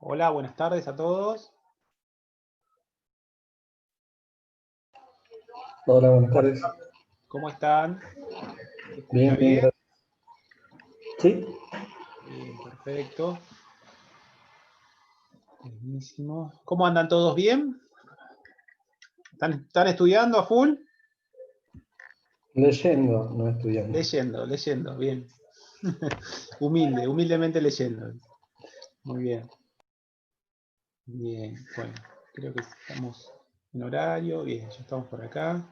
Hola, buenas tardes a todos. Hola, buenas tardes. ¿Cómo están? ¿Se escucha Bien, bien, bien? gracias. Sí, Bien, perfecto. Buenísimo. ¿Cómo andan todos bien? ¿Están estudiando a full? leyendo, no estudiando. Leyendo, bien. Humildemente leyendo. Muy bien. Bien, bueno, creo que estamos en horario. Bien, ya estamos por acá.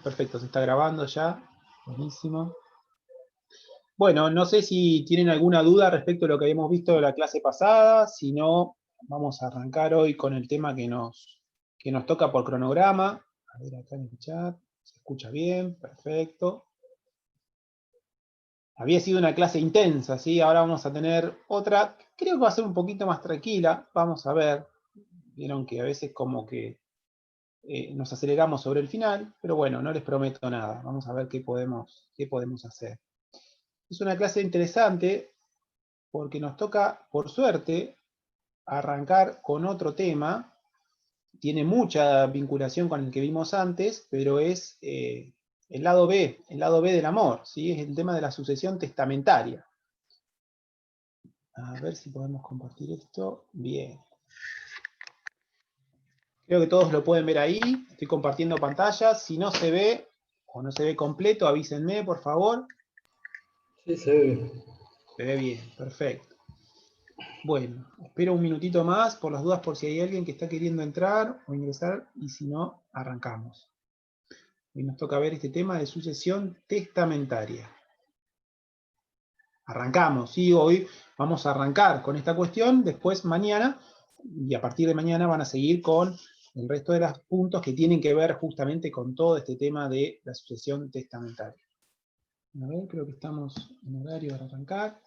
Perfecto, se está grabando ya. Buenísimo. Bueno, no sé si tienen alguna duda respecto a lo que habíamos visto de la clase pasada. Si no, vamos a arrancar hoy con el tema que nos toca por cronograma. A ver acá en el chat. ¿Se escucha bien? Perfecto. Había sido una clase intensa, ¿sí? Ahora vamos a tener otra. Creo que va a ser un poquito más tranquila. Vamos a ver. Vieron que a veces como que nos aceleramos sobre el final, pero bueno, no les prometo nada. Vamos a ver qué podemos hacer. Es una clase interesante porque nos toca, por suerte, arrancar con otro tema. Tiene mucha vinculación con el que vimos antes, pero es el lado B del amor, ¿sí? Es el tema de la sucesión testamentaria. A ver si podemos compartir esto. Bien. Creo que todos lo pueden ver ahí. Estoy compartiendo pantalla. Si no se ve o no se ve completo, avísenme, por favor. Sí, se ve. Se ve bien, perfecto. Bueno, espero un minutito más por las dudas por si hay alguien que está queriendo entrar o ingresar y si no, arrancamos. Hoy nos toca ver este tema de sucesión testamentaria. Arrancamos, ¿sí? Hoy vamos a arrancar con esta cuestión, después mañana, y a partir de mañana van a seguir con el resto de los puntos que tienen que ver justamente con todo este tema de la sucesión testamentaria. A ver, creo que estamos en horario para arrancar.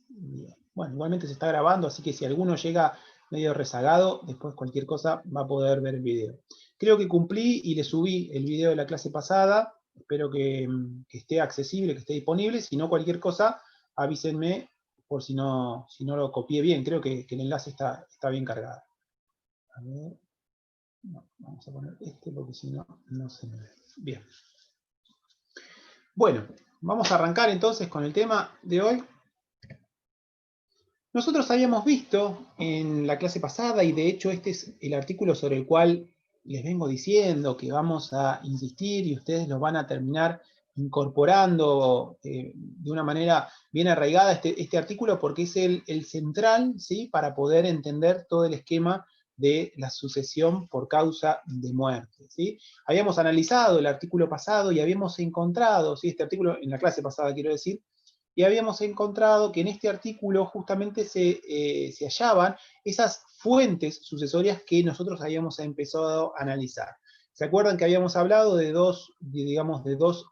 Bien. Bueno, igualmente se está grabando, así que si alguno llega medio rezagado, después cualquier cosa va a poder ver el video. Creo que cumplí y le subí el video de la clase pasada. Espero que esté accesible, que esté disponible. Si no, cualquier cosa, avísenme por si no lo copié bien. Creo que el enlace está bien cargado. A ver. No, vamos a poner este porque si no, no se me ve. Bien. Bueno, vamos a arrancar entonces con el tema de hoy. Nosotros habíamos visto en la clase pasada, y de hecho este es el artículo sobre el cual les vengo diciendo que vamos a insistir y ustedes lo van a terminar incorporando de una manera bien arraigada este artículo porque es el central, ¿sí? Para poder entender todo el esquema de la sucesión por causa de muerte, ¿sí? Habíamos analizado el artículo pasado y habíamos encontrado, ¿sí? Este artículo en la clase pasada quiero decir, y habíamos encontrado que en este artículo justamente se hallaban esas fuentes sucesorias que nosotros habíamos empezado a analizar. ¿Se acuerdan que habíamos hablado de dos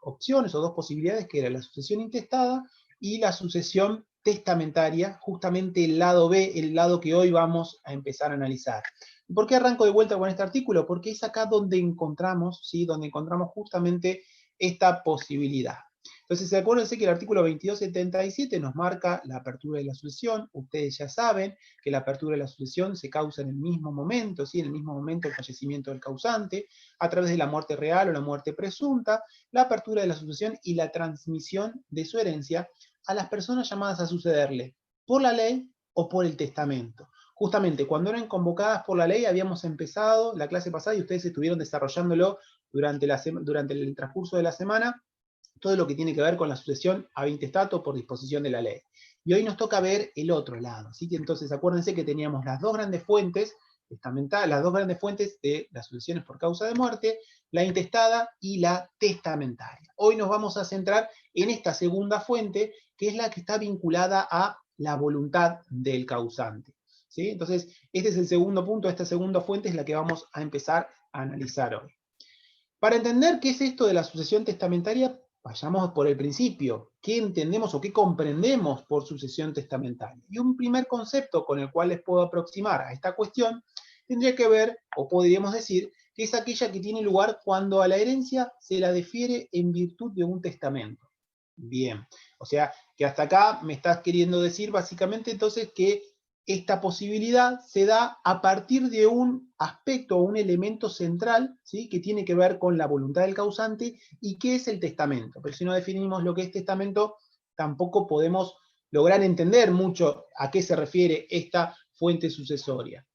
opciones o dos posibilidades, que era la sucesión intestada y la sucesión testamentaria, justamente el lado B, el lado que hoy vamos a empezar a analizar? ¿Y por qué arranco de vuelta con este artículo? Porque es acá donde encontramos, ¿sí? Donde encontramos justamente esta posibilidad. Entonces, acuérdense que el artículo 2277 nos marca la apertura de la sucesión. Ustedes ya saben que la apertura de la sucesión se causa en el mismo momento, ¿sí? En el mismo momento del fallecimiento del causante, a través de la muerte real o la muerte presunta, la apertura de la sucesión y la transmisión de su herencia a las personas llamadas a sucederle, por la ley o por el testamento. Justamente cuando eran convocadas por la ley habíamos empezado la clase pasada y ustedes estuvieron desarrollándolo durante el transcurso de la semana, todo lo que tiene que ver con la sucesión a intestato por disposición de la ley. Y hoy nos toca ver el otro lado. Así que entonces acuérdense que teníamos las dos grandes fuentes testamentarias, las dos grandes fuentes de las sucesiones por causa de muerte, la intestada y la testamentaria. Hoy nos vamos a centrar en esta segunda fuente, que es la que está vinculada a la voluntad del causante, ¿sí? Entonces, este es el segundo punto, esta segunda fuente es la que vamos a empezar a analizar hoy. Para entender qué es esto de la sucesión testamentaria, vayamos por el principio. ¿Qué entendemos o qué comprendemos por sucesión testamentaria? Y un primer concepto con el cual les puedo aproximar a esta cuestión tendría que ver, o podríamos decir, que es aquella que tiene lugar cuando a la herencia se la defiere en virtud de un testamento. Bien, o sea, que hasta acá me estás queriendo decir básicamente entonces que esta posibilidad se da a partir de un aspecto o un elemento central, ¿sí?, que tiene que ver con la voluntad del causante y qué es el testamento. Pero si no definimos lo que es testamento, tampoco podemos lograr entender mucho a qué se refiere esta fuente sucesoria.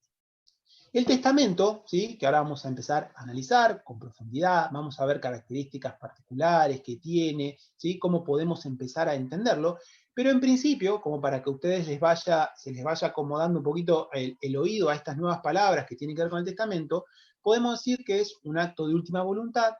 El testamento, ¿sí?, que ahora vamos a empezar a analizar con profundidad, vamos a ver características particulares que tiene, ¿sí?, cómo podemos empezar a entenderlo, pero en principio, como para que a ustedes se les vaya acomodando un poquito el oído a estas nuevas palabras que tienen que ver con el testamento, podemos decir que es un acto de última voluntad,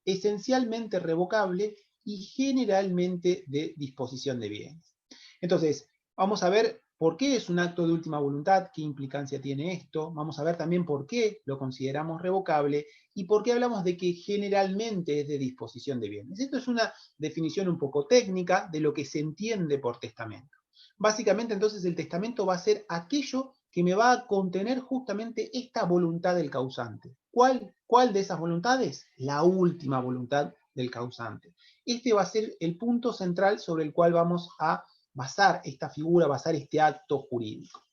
esencialmente revocable y generalmente de disposición de bienes. Entonces, vamos a ver por qué es un acto de última voluntad, qué implicancia tiene esto, vamos a ver también por qué lo consideramos revocable y por qué hablamos de que generalmente es de disposición de bienes. Esto es una definición un poco técnica de lo que se entiende por testamento. Básicamente entonces el testamento va a ser aquello que me va a contener justamente esta voluntad del causante. ¿Cuál de esas voluntades? La última voluntad del causante. Este va a ser el punto central sobre el cual vamos a basar esta figura, basar este acto jurídico.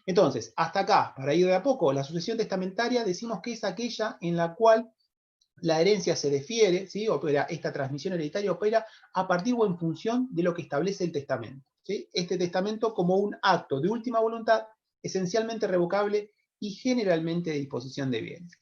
Entonces, hasta acá, para ir de a poco, la sucesión testamentaria decimos que es aquella en la cual la herencia se defiere, ¿sí?, opera, esta transmisión hereditaria opera a partir o en función de lo que establece el testamento, ¿sí? Este testamento como un acto de última voluntad, esencialmente revocable y generalmente de disposición de bienes.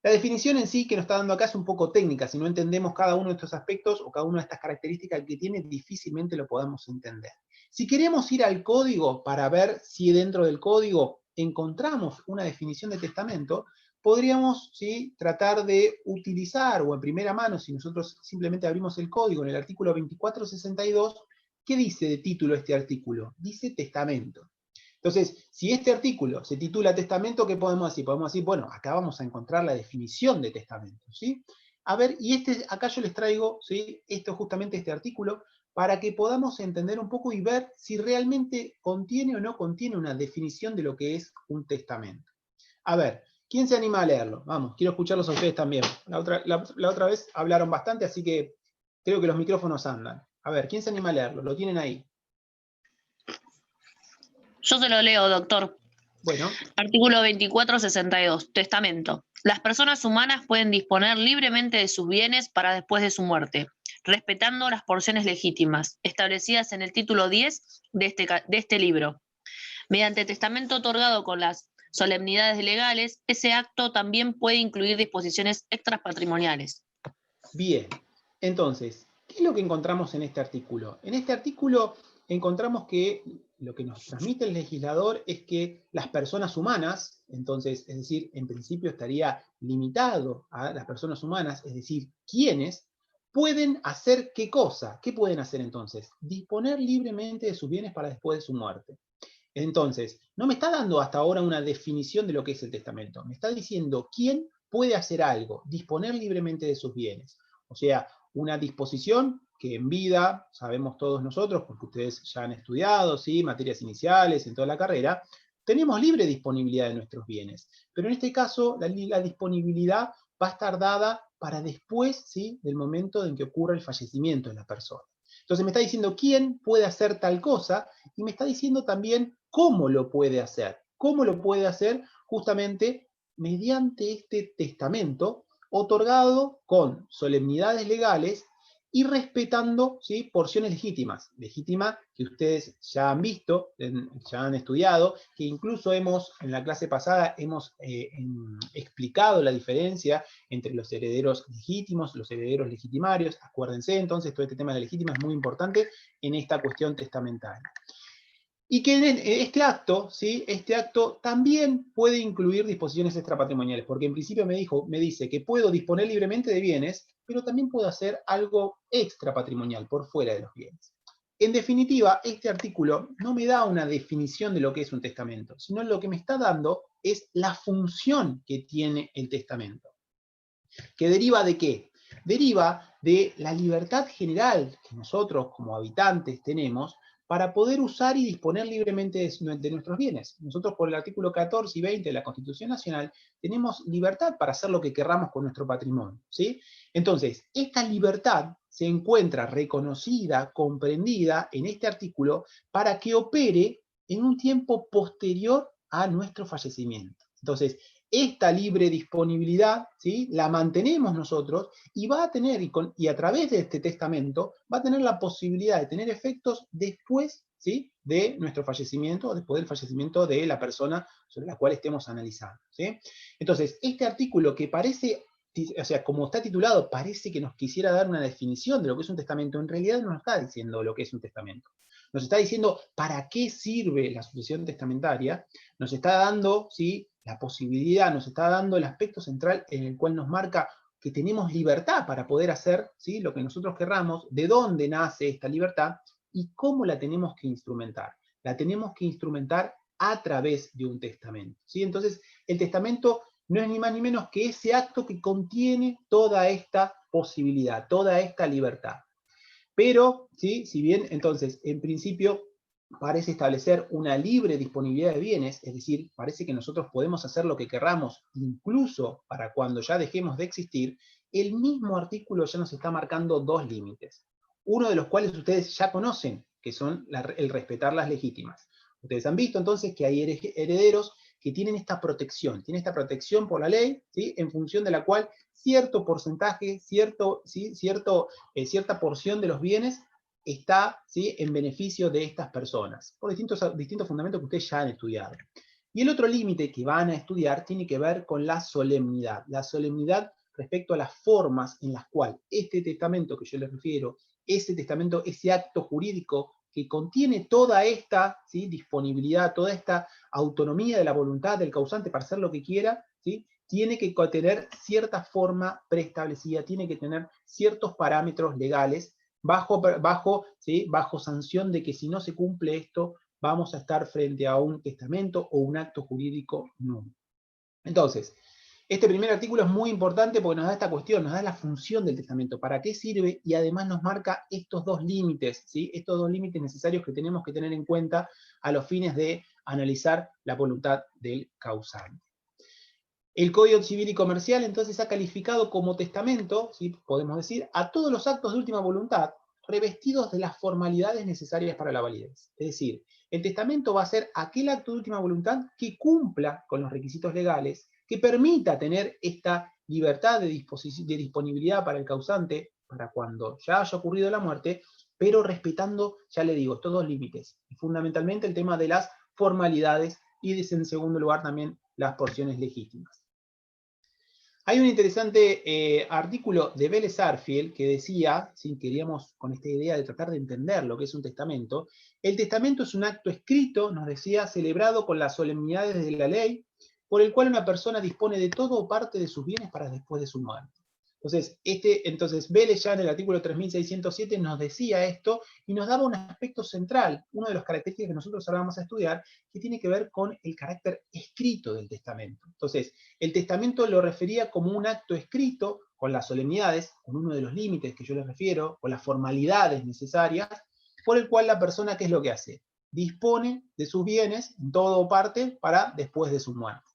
La definición en sí que nos está dando acá es un poco técnica, si no entendemos cada uno de estos aspectos o cada una de estas características que tiene, difícilmente lo podamos entender. Si queremos ir al código para ver si dentro del código encontramos una definición de testamento, podríamos, ¿sí?, tratar de utilizar, o en primera mano, si nosotros simplemente abrimos el código en el artículo 2462, ¿qué dice de título este artículo? Dice testamento. Entonces, si este artículo se titula testamento, ¿qué podemos decir? Podemos decir, bueno, acá vamos a encontrar la definición de testamento, ¿sí? A ver, y acá yo les traigo, ¿sí?, justamente este artículo, para que podamos entender un poco y ver si realmente contiene o no contiene una definición de lo que es un testamento. A ver, ¿quién se anima a leerlo? Vamos, quiero escucharlos a ustedes también. La otra vez hablaron bastante, así que creo que los micrófonos andan. A ver, ¿quién se anima a leerlo? Lo tienen ahí. Yo se lo leo, doctor. Bueno. Artículo 2462. Testamento. Las personas humanas pueden disponer libremente de sus bienes para después de su muerte, respetando las porciones legítimas, establecidas en el título 10 de este libro. Mediante testamento otorgado con las solemnidades legales, ese acto también puede incluir disposiciones extrapatrimoniales. Bien, entonces, ¿qué es lo que encontramos en este artículo? En este artículo encontramos que lo que nos transmite el legislador es que las personas humanas, entonces, es decir, en principio estaría limitado a las personas humanas, es decir, ¿quiénes pueden hacer qué cosa? ¿Qué pueden hacer entonces? Disponer libremente de sus bienes para después de su muerte. Entonces, no me está dando hasta ahora una definición de lo que es el testamento, me está diciendo quién puede hacer algo, disponer libremente de sus bienes. O sea, una disposición que en vida, sabemos todos nosotros, porque ustedes ya han estudiado, ¿sí?, materias iniciales, en toda la carrera, tenemos libre disponibilidad de nuestros bienes. Pero en este caso, la disponibilidad va a estar dada para después, ¿sí?, del momento en que ocurra el fallecimiento de la persona. Entonces me está diciendo quién puede hacer tal cosa y me está diciendo también cómo lo puede hacer. ¿Cómo lo puede hacer? Justamente mediante este testamento otorgado con solemnidades legales y respetando, ¿sí?, porciones legítimas. Legítima que ustedes ya han visto, ya han estudiado, que incluso en la clase pasada hemos explicado la diferencia entre los herederos legítimos, los herederos legitimarios. Acuérdense, entonces, todo este tema de la legítima es muy importante en esta cuestión testamentaria. Y que este acto, ¿sí?, este acto también puede incluir disposiciones extrapatrimoniales, porque en principio me dice que puedo disponer libremente de bienes, pero también puedo hacer algo extrapatrimonial, por fuera de los bienes. En definitiva, este artículo no me da una definición de lo que es un testamento, sino lo que me está dando es la función que tiene el testamento. ¿Que deriva de qué? Deriva de la libertad general que nosotros como habitantes tenemos para poder usar y disponer libremente de nuestros bienes. Nosotros por el artículo 14 y 20 de la Constitución Nacional tenemos libertad para hacer lo que querramos con nuestro patrimonio, ¿sí? Entonces, esta libertad se encuentra reconocida, comprendida en este artículo para que opere en un tiempo posterior a nuestro fallecimiento. Entonces, esta libre disponibilidad, ¿sí?, la mantenemos nosotros y va a tener, y a través de este testamento, va a tener la posibilidad de tener efectos después, ¿sí?, de nuestro fallecimiento, o después del fallecimiento de la persona sobre la cual estemos analizando, ¿sí? Entonces, este artículo que parece, o sea, como está titulado, parece que nos quisiera dar una definición de lo que es un testamento, en realidad no nos está diciendo lo que es un testamento. Nos está diciendo para qué sirve la sucesión testamentaria, nos está dando, ¿sí?, la posibilidad, nos está dando el aspecto central en el cual nos marca que tenemos libertad para poder hacer, ¿sí?, lo que nosotros querramos, de dónde nace esta libertad y cómo la tenemos que instrumentar. La tenemos que instrumentar a través de un testamento, ¿sí? Entonces, el testamento no es ni más ni menos que ese acto que contiene toda esta posibilidad, toda esta libertad. Pero, ¿sí?, si bien, entonces, en principio, parece establecer una libre disponibilidad de bienes, es decir, parece que nosotros podemos hacer lo que querramos, incluso para cuando ya dejemos de existir, el mismo artículo ya nos está marcando dos límites. Uno de los cuales ustedes ya conocen, que son el respetar las legítimas. Ustedes han visto entonces que hay herederos que tienen esta protección por la ley, ¿sí?, en función de la cual cierto porcentaje, cierta porción de los bienes está, ¿sí?, en beneficio de estas personas, por distintos fundamentos que ustedes ya han estudiado. Y el otro límite que van a estudiar tiene que ver con la solemnidad respecto a las formas en las cuales este testamento que yo les refiero, ese testamento, ese acto jurídico que contiene toda esta, ¿sí?, disponibilidad, toda esta autonomía de la voluntad del causante para hacer lo que quiera, ¿sí?, tiene que tener cierta forma preestablecida, tiene que tener ciertos parámetros legales, bajo sanción de que si no se cumple esto, vamos a estar frente a un testamento o un acto jurídico nulo. Entonces, este primer artículo es muy importante porque nos da esta cuestión, nos da la función del testamento, para qué sirve, y además nos marca estos dos límites, ¿sí?, estos dos límites necesarios que tenemos que tener en cuenta a los fines de analizar la voluntad del causante. El Código Civil y Comercial entonces ha calificado como testamento, ¿sí?, podemos decir, a todos los actos de última voluntad revestidos de las formalidades necesarias para la validez. Es decir, el testamento va a ser aquel acto de última voluntad que cumpla con los requisitos legales, que permita tener esta libertad de disponibilidad para el causante, para cuando ya haya ocurrido la muerte, pero respetando, ya le digo, estos dos límites. Y fundamentalmente el tema de las formalidades y, en segundo lugar, también las porciones legítimas. Hay un interesante artículo de Vélez Sarsfield que decía, si queríamos con esta idea de tratar de entender lo que es un testamento, el testamento es un acto escrito, nos decía, celebrado con las solemnidades de la ley, por el cual una persona dispone de todo o parte de sus bienes para después de su muerte. Entonces Vélez ya en el artículo 3607 nos decía esto y nos daba un aspecto central, una de las características que nosotros ahora vamos a estudiar, que tiene que ver con el carácter escrito del testamento. Entonces, el testamento lo refería como un acto escrito, con las solemnidades, con uno de los límites que yo les refiero, con las formalidades necesarias, por el cual la persona, ¿qué es lo que hace? Dispone de sus bienes, en todo o parte, para después de su muerte.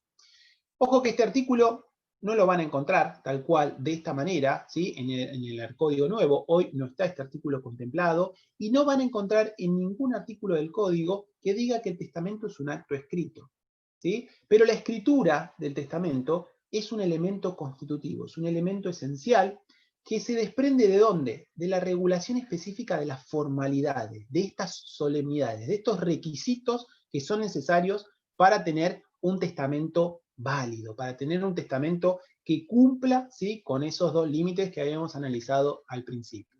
Ojo que este artículo no lo van a encontrar tal cual, de esta manera, ¿sí?, en el Código Nuevo. Hoy no está este artículo contemplado, y no van a encontrar en ningún artículo del Código que diga que el testamento es un acto escrito, ¿sí? Pero la escritura del testamento es un elemento constitutivo, es un elemento esencial que se desprende ¿de dónde? De la regulación específica de las formalidades, de estas solemnidades, de estos requisitos que son necesarios para tener un testamento válido, para tener un testamento que cumpla, ¿sí?, con esos dos límites que habíamos analizado al principio.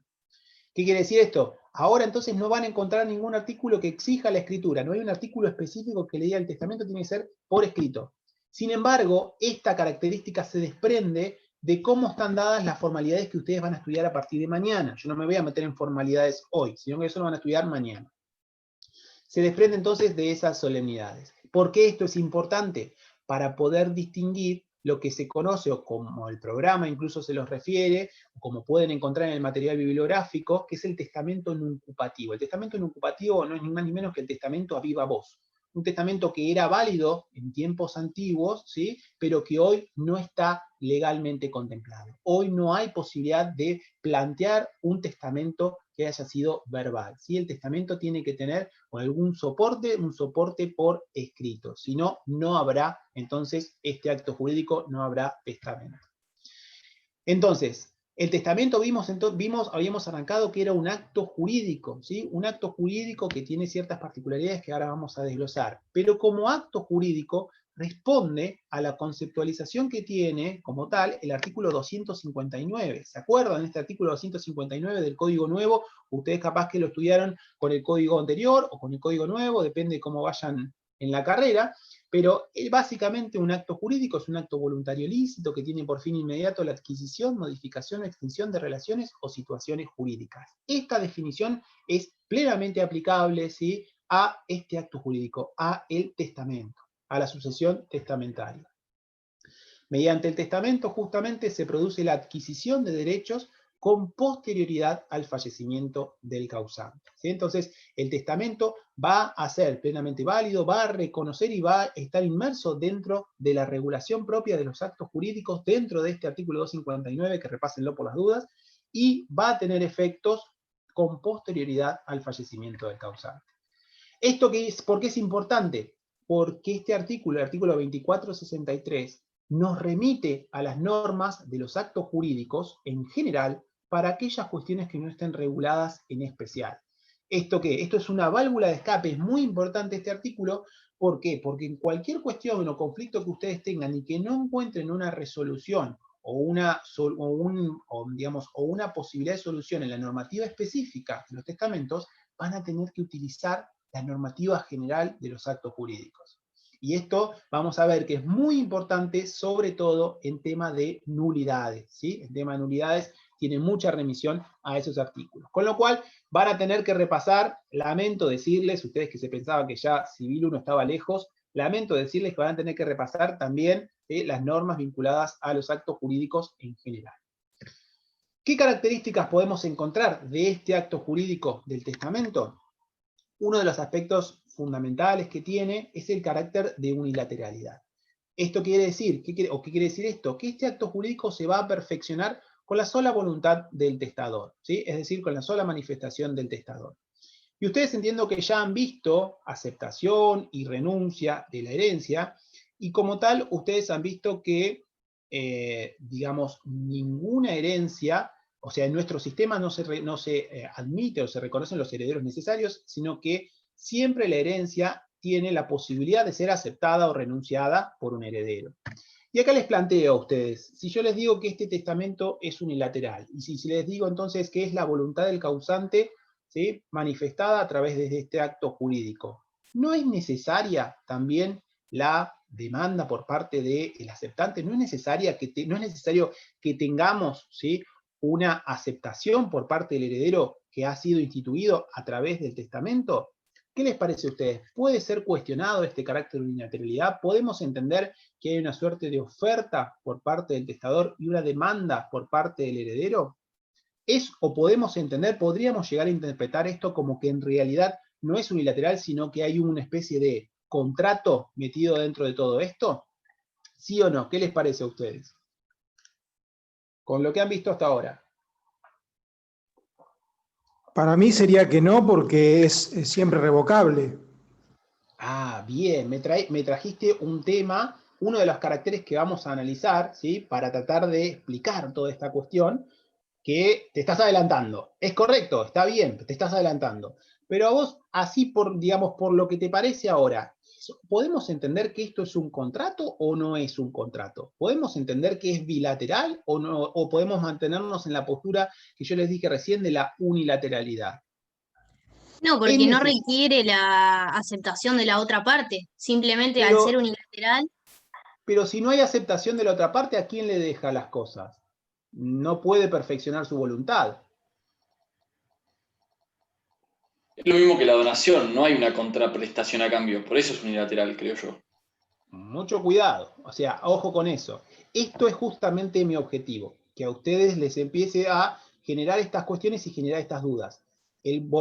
¿Qué quiere decir esto? Ahora entonces no van a encontrar ningún artículo que exija la escritura, no hay un artículo específico que le diga el testamento tiene que ser por escrito. Sin embargo, esta característica se desprende de cómo están dadas las formalidades que ustedes van a estudiar a partir de mañana. Yo no me voy a meter en formalidades hoy, sino que eso lo van a estudiar mañana. Se desprende entonces de esas solemnidades. ¿Por qué esto es importante? Para poder distinguir lo que se conoce, o como el programa incluso se los refiere, o como pueden encontrar en el material bibliográfico, que es el testamento nuncupativo. El testamento nuncupativo no es ni más ni menos que el testamento a viva voz. Un testamento que era válido en tiempos antiguos, ¿sí? Pero que hoy no está legalmente contemplado. Hoy no hay posibilidad de plantear un testamento que haya sido verbal, ¿sí? El testamento tiene que tener algún soporte, un soporte por escrito. Si no, no habrá, entonces, este acto jurídico, no habrá testamento. Entonces, el testamento habíamos arrancado que era un acto jurídico, ¿sí? Un acto jurídico que tiene ciertas particularidades que ahora vamos a desglosar, pero como acto jurídico responde a la conceptualización que tiene, como tal, el artículo 259. ¿Se acuerdan de este artículo 259 del Código Nuevo? Ustedes capaz que lo estudiaron con el Código anterior o con el Código Nuevo, depende de cómo vayan en la carrera, pero básicamente un acto jurídico es un acto voluntario lícito que tiene por fin inmediato la adquisición, modificación o extinción de relaciones o situaciones jurídicas. Esta definición es plenamente aplicable, ¿sí?, a este acto jurídico, a el testamento, a la sucesión testamentaria. Mediante el testamento justamente se produce la adquisición de derechos con posterioridad al fallecimiento del causante, ¿sí? Entonces, el testamento va a ser plenamente válido, va a reconocer y va a estar inmerso dentro de la regulación propia de los actos jurídicos, dentro de este artículo 259, que repásenlo por las dudas, y va a tener efectos con posterioridad al fallecimiento del causante. ¿Esto qué es? ¿Por qué es importante? Porque este artículo, el artículo 2463, nos remite a las normas de los actos jurídicos en general para aquellas cuestiones que no estén reguladas en especial. ¿Esto qué? Esto es una válvula de escape, es muy importante este artículo. ¿Por qué? Porque en cualquier cuestión o conflicto que ustedes tengan y que no encuentren una resolución o una posibilidad de solución en la normativa específica de los testamentos, van a tener que utilizar la normativa general de los actos jurídicos. Y esto vamos a ver que es muy importante, sobre todo en tema de nulidades, ¿sí? En tema de nulidades tiene mucha remisión a esos artículos. Con lo cual van a tener que repasar, lamento decirles, ustedes que se pensaban que ya Civil 1 estaba lejos, lamento decirles que van a tener que repasar también las normas vinculadas a los actos jurídicos en general. ¿Qué características podemos encontrar de este acto jurídico del testamento? Uno de los aspectos fundamentales que tiene es el carácter de unilateralidad. ¿Esto quiere decir? ¿Qué quiere decir esto? Que este acto jurídico se va a perfeccionar con la sola voluntad del testador, ¿sí? Es decir, con la sola manifestación del testador. Y ustedes entiendo que ya han visto aceptación y renuncia de la herencia, y como tal, ustedes han visto que, ninguna herencia, o sea, en nuestro sistema no se admite o se reconocen los herederos necesarios, sino que siempre la herencia tiene la posibilidad de ser aceptada o renunciada por un heredero. Y acá les planteo a ustedes, si yo les digo que este testamento es unilateral, y si les digo entonces que es la voluntad del causante, ¿sí?, manifestada a través de este acto jurídico, ¿no es necesaria también la demanda por parte del aceptante? ¿No es necesario que tengamos, ¿sí?, una aceptación por parte del heredero que ha sido instituido a través del testamento? ¿Qué les parece a ustedes? ¿Puede ser cuestionado este carácter de unilateralidad? ¿Podemos entender que hay una suerte de oferta por parte del testador y una demanda por parte del heredero? Podríamos llegar a interpretar esto como que en realidad no es unilateral, sino que hay una especie de contrato metido dentro de todo esto? ¿Sí o no? ¿Qué les parece a ustedes? Con lo que han visto hasta ahora. Para mí sería que no, porque es siempre revocable. Ah, bien, me trajiste un tema, uno de los caracteres que vamos a analizar, ¿sí?, para tratar de explicar toda esta cuestión, que te estás adelantando. Es correcto, está bien, te estás adelantando. Pero a vos, así por lo que te parece ahora, ¿podemos entender que esto es un contrato o no es un contrato? ¿Podemos entender que es bilateral o no? ¿O podemos mantenernos en la postura que yo les dije recién de la unilateralidad? No, porque no requiere la aceptación de la otra parte. Simplemente al ser unilateral. Pero si no hay aceptación de la otra parte, ¿a quién le deja las cosas? No puede perfeccionar su voluntad. Es lo mismo que la donación, no hay una contraprestación a cambio, por eso es unilateral, creo yo. Mucho cuidado, o sea, ojo con eso. Esto es justamente mi objetivo, que a ustedes les empiece a generar estas cuestiones y generar estas dudas.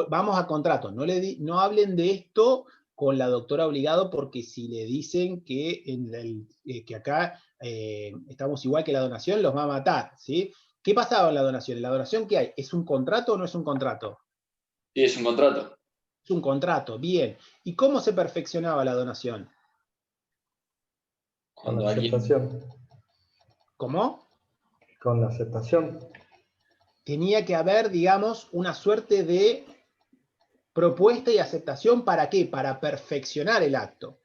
Vamos a contrato, no hablen de esto con la doctora Obligado, porque si le dicen que, que acá estamos igual que la donación, los va a matar, ¿sí? ¿Qué pasaba en la donación? ¿En la donación qué hay? ¿Es un contrato o no es un contrato? Sí, es un contrato. Es un contrato, bien. ¿Y cómo se perfeccionaba la donación? Con la aceptación. ¿Cómo? Con la aceptación. Tenía que haber, digamos, una suerte de propuesta y aceptación. ¿Para qué? Para perfeccionar el acto.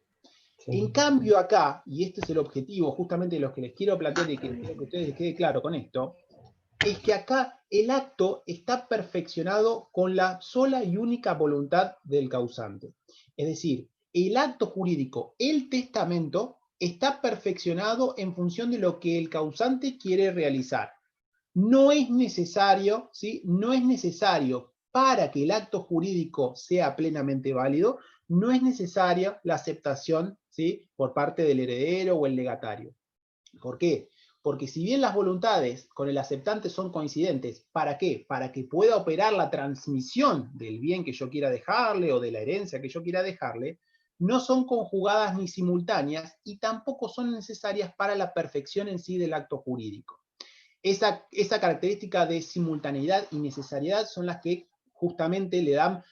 Sí. En cambio acá, y este es el objetivo justamente de los que les quiero plantear y que quiero que ustedes les quede claro con esto, es que acá el acto está perfeccionado con la sola y única voluntad del causante. Es decir, el acto jurídico, el testamento, está perfeccionado en función de lo que el causante quiere realizar. No es necesario, ¿sí? No es necesario para que el acto jurídico sea plenamente válido, no es necesaria la aceptación, ¿sí? Por parte del heredero o el legatario. ¿Por qué? Porque si bien las voluntades con el aceptante son coincidentes, ¿para qué? Para que pueda operar la transmisión del bien que yo quiera dejarle o de la herencia que yo quiera dejarle, no son conjugadas ni simultáneas y tampoco son necesarias para la perfección en sí del acto jurídico. Esa característica de simultaneidad y necesariedad son las que justamente le dan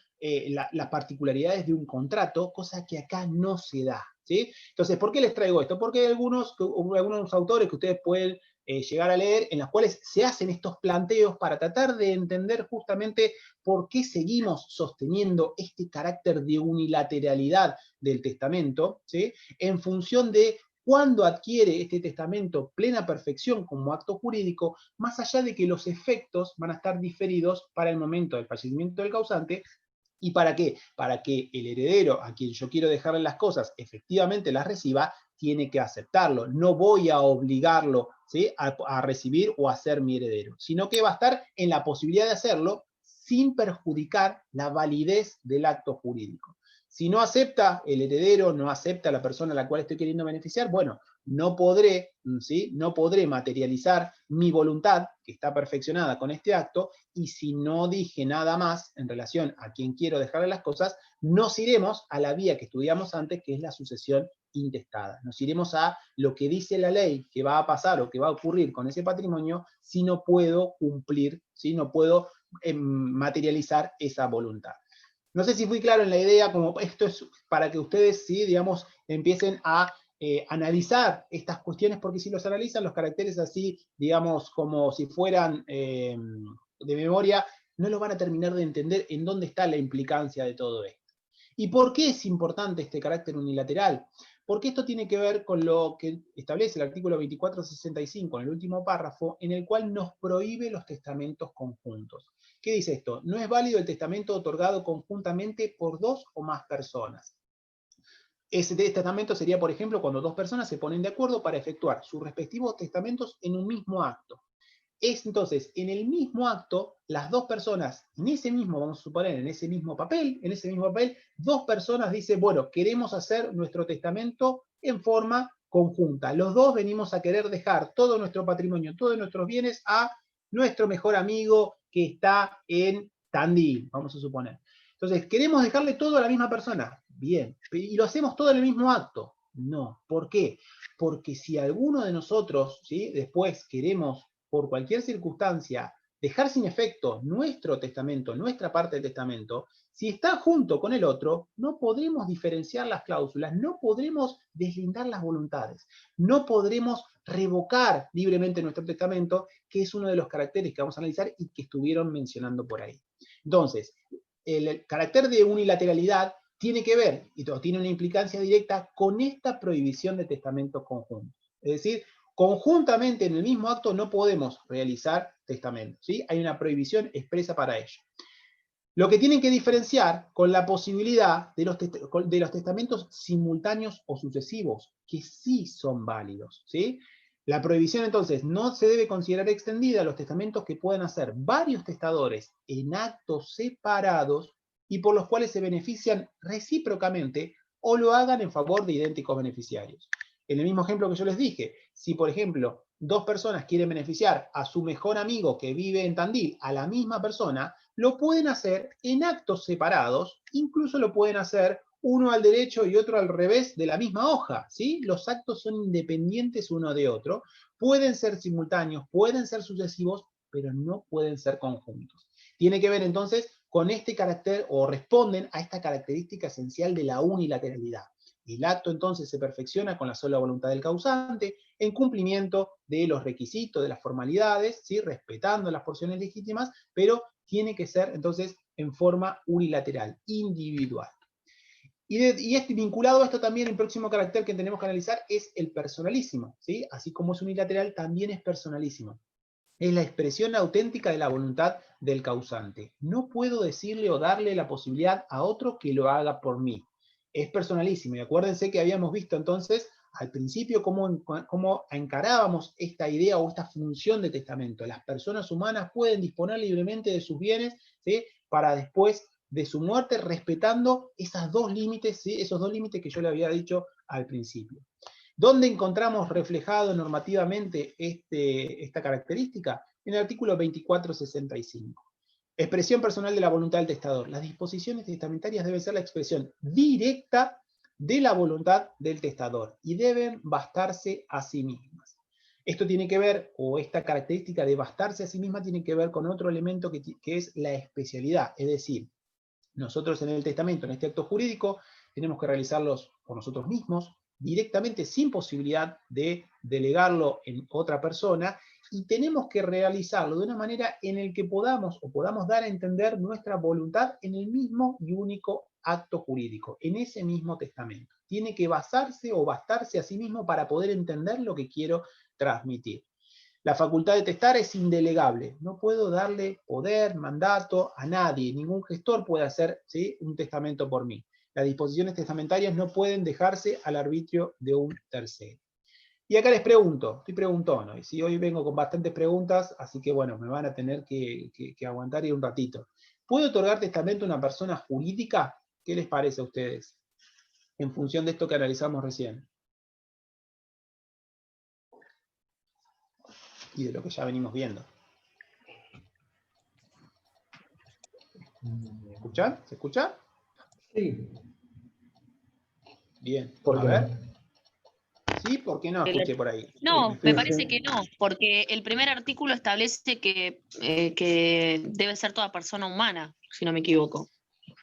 las particularidades de un contrato, cosa que acá no se da, ¿sí? Entonces, ¿por qué les traigo esto? Porque hay algunos autores que ustedes pueden llegar a leer, en los cuales se hacen estos planteos para tratar de entender justamente por qué seguimos sosteniendo este carácter de unilateralidad del testamento, ¿sí? En función de cuando adquiere este testamento plena perfección como acto jurídico, más allá de que los efectos van a estar diferidos para el momento del fallecimiento del causante. ¿Y para qué? Para que el heredero a quien yo quiero dejarle las cosas efectivamente las reciba, tiene que aceptarlo. No voy a obligarlo, ¿sí? a recibir o a ser mi heredero, sino que va a estar en la posibilidad de hacerlo sin perjudicar la validez del acto jurídico. Si no acepta el heredero, no acepta la persona a la cual estoy queriendo beneficiar, bueno, no podré, ¿sí? No podré materializar mi voluntad, que está perfeccionada con este acto, y si no dije nada más en relación a quien quiero dejarle las cosas, nos iremos a la vía que estudiamos antes, que es la sucesión intestada. Nos iremos a lo que dice la ley que va a pasar o que va a ocurrir con ese patrimonio si no puedo cumplir, si no puedo materializar esa voluntad. No sé si fui claro en la idea, como esto es para que ustedes, sí, digamos, empiecen a analizar estas cuestiones, porque si los analizan los caracteres así, digamos, como si fueran de memoria, no lo van a terminar de entender en dónde está la implicancia de todo esto. ¿Y por qué es importante este carácter unilateral? Porque esto tiene que ver con lo que establece el artículo 2465, en el último párrafo, en el cual nos prohíbe los testamentos conjuntos. ¿Qué dice esto? No es válido el testamento otorgado conjuntamente por dos o más personas. Ese testamento sería, por ejemplo, cuando dos personas se ponen de acuerdo para efectuar sus respectivos testamentos en un mismo acto. Es entonces, en el mismo acto, las dos personas, en ese mismo, vamos a suponer, en ese mismo papel, dos personas dicen, bueno, queremos hacer nuestro testamento en forma conjunta. Los dos venimos a querer dejar todo nuestro patrimonio, todos nuestros bienes a nuestro mejor amigo que está en Tandil, vamos a suponer. Entonces, ¿queremos dejarle todo a la misma persona? Bien. ¿Y lo hacemos todo en el mismo acto? No. ¿Por qué? Porque si alguno de nosotros, ¿sí? Después queremos, por cualquier circunstancia, dejar sin efecto nuestro testamento, nuestra parte del testamento, si está junto con el otro, no podremos diferenciar las cláusulas, no podremos deslindar las voluntades, no podremos revocar libremente nuestro testamento, que es uno de los caracteres que vamos a analizar y que estuvieron mencionando por ahí. Entonces, el carácter de unilateralidad tiene que ver, y tiene una implicancia directa con esta prohibición de testamentos conjuntos. Es decir, conjuntamente en el mismo acto no podemos realizar testamentos, ¿sí? Hay una prohibición expresa para ello. Lo que tienen que diferenciar con la posibilidad de los testamentos simultáneos o sucesivos, que sí son válidos, ¿sí? La prohibición entonces no se debe considerar extendida a los testamentos que puedan hacer varios testadores en actos separados y por los cuales se benefician recíprocamente o lo hagan en favor de idénticos beneficiarios. En el mismo ejemplo que yo les dije, si por ejemplo, dos personas quieren beneficiar a su mejor amigo que vive en Tandil, a la misma persona, lo pueden hacer en actos separados, incluso lo pueden hacer uno al derecho y otro al revés de la misma hoja, ¿sí? Los actos son independientes uno de otro, pueden ser simultáneos, pueden ser sucesivos, pero no pueden ser conjuntos. Tiene que ver entonces con este carácter, o responden a esta característica esencial de la unilateralidad. El acto entonces se perfecciona con la sola voluntad del causante, en cumplimiento de los requisitos, de las formalidades, ¿sí? Respetando las porciones legítimas, pero tiene que ser entonces en forma unilateral, individual. Y vinculado a esto también, el próximo carácter que tenemos que analizar es el personalísimo, ¿sí? Así como es unilateral, también es personalísimo. Es la expresión auténtica de la voluntad del causante. No puedo decirle o darle la posibilidad a otro que lo haga por mí. Es personalísimo. Y acuérdense que habíamos visto entonces al principio cómo encarábamos esta idea o esta función de testamento. Las personas humanas pueden disponer libremente de sus bienes, ¿sí? Para después de su muerte, respetando esos dos límites, ¿sí? Esos dos límites que yo le había dicho al principio. ¿Dónde encontramos reflejado normativamente esta característica? En el artículo 2465. Expresión personal de la voluntad del testador. Las disposiciones testamentarias deben ser la expresión directa de la voluntad del testador y deben bastarse a sí mismas. Esto tiene que ver, o esta característica de bastarse a sí misma tiene que ver con otro elemento que es la especialidad, es decir, nosotros en el testamento, en este acto jurídico, tenemos que realizarlos por nosotros mismos, directamente sin posibilidad de delegarlo en otra persona, y tenemos que realizarlo de una manera en la que podamos dar a entender nuestra voluntad en el mismo y único acto jurídico, en ese mismo testamento. Tiene que basarse o bastarse a sí mismo para poder entender lo que quiero transmitir. La facultad de testar es indelegable. No puedo darle poder, mandato a nadie. Ningún gestor puede hacer, ¿sí? Un testamento por mí. Las disposiciones testamentarias no pueden dejarse al arbitrio de un tercero. Y acá les pregunto, estoy preguntón hoy, ¿sí? Hoy vengo con bastantes preguntas, así que bueno, me van a tener que aguantar y un ratito. ¿Puede otorgar testamento a una persona jurídica? ¿Qué les parece a ustedes? En función de esto que analizamos recién. Y de lo que ya venimos viendo. ¿Me escuchan? ¿Se escucha? Sí. Bien. ¿Por A qué ver. no? Sí, ¿por qué no? Escuché por ahí. No, Sí, me parece sí. que no, porque el primer artículo establece que debe ser toda persona humana, si no me equivoco.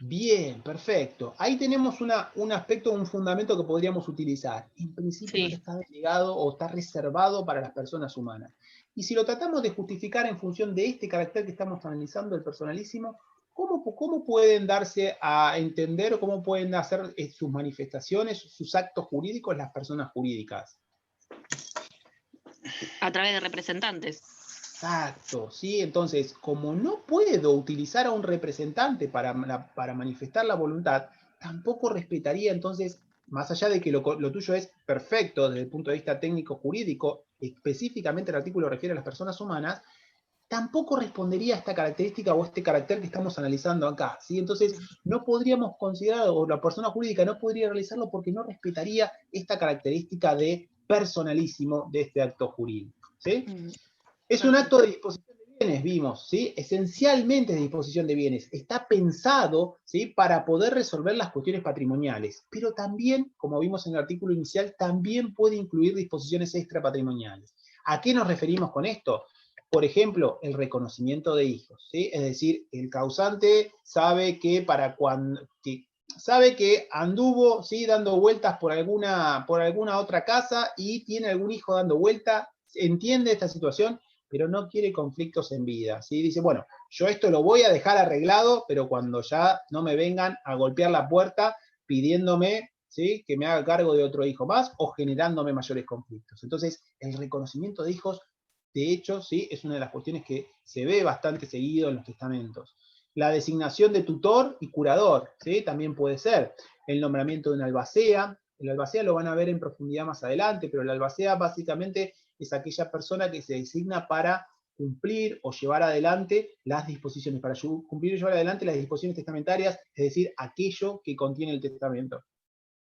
Bien, perfecto. Ahí tenemos un aspecto, un fundamento que podríamos utilizar. En principio no Sí. está delegado o está reservado para las personas humanas. Y si lo tratamos de justificar en función de este carácter que estamos analizando, el personalísimo, ¿cómo pueden darse a entender o cómo pueden hacer sus manifestaciones, sus actos jurídicos las personas jurídicas? A través de representantes. Exacto, ¿sí? Entonces, como no puedo utilizar a un representante para manifestar la voluntad, tampoco respetaría entonces, más allá de que lo tuyo es perfecto desde el punto de vista técnico-jurídico, específicamente el artículo refiere a las personas humanas, tampoco respondería a esta característica o este carácter que estamos analizando acá, ¿sí? Entonces, no podríamos considerar, o la persona jurídica no podría realizarlo porque no respetaría esta característica de personalísimo de este acto jurídico, ¿sí? Es un acto de disposición de bienes, vimos, ¿sí? Esencialmente de disposición de bienes. Está pensado, ¿sí? Para poder resolver las cuestiones patrimoniales, pero también, como vimos en el artículo inicial, también puede incluir disposiciones extrapatrimoniales. ¿A qué nos referimos con esto? Por ejemplo, el reconocimiento de hijos, ¿sí? Es decir, el causante sabe que sabe que anduvo, ¿sí? Dando vueltas por alguna otra casa y tiene algún hijo dando vuelta, entiende esta situación, pero no quiere conflictos en vida, ¿sí? Dice, bueno, yo esto lo voy a dejar arreglado, pero cuando ya no me vengan a golpear la puerta pidiéndome, ¿sí? Que me haga cargo de otro hijo más o generándome mayores conflictos. Entonces, el reconocimiento de hijos, de hecho, ¿sí? Es una de las cuestiones que se ve bastante seguido en los testamentos. La designación de tutor y curador, ¿sí? También puede ser. El nombramiento de un albacea. El albacea lo van a ver en profundidad más adelante, pero el albacea básicamente es aquella persona que se designa para cumplir o llevar adelante las disposiciones, para cumplir y llevar adelante las disposiciones testamentarias, es decir, aquello que contiene el testamento.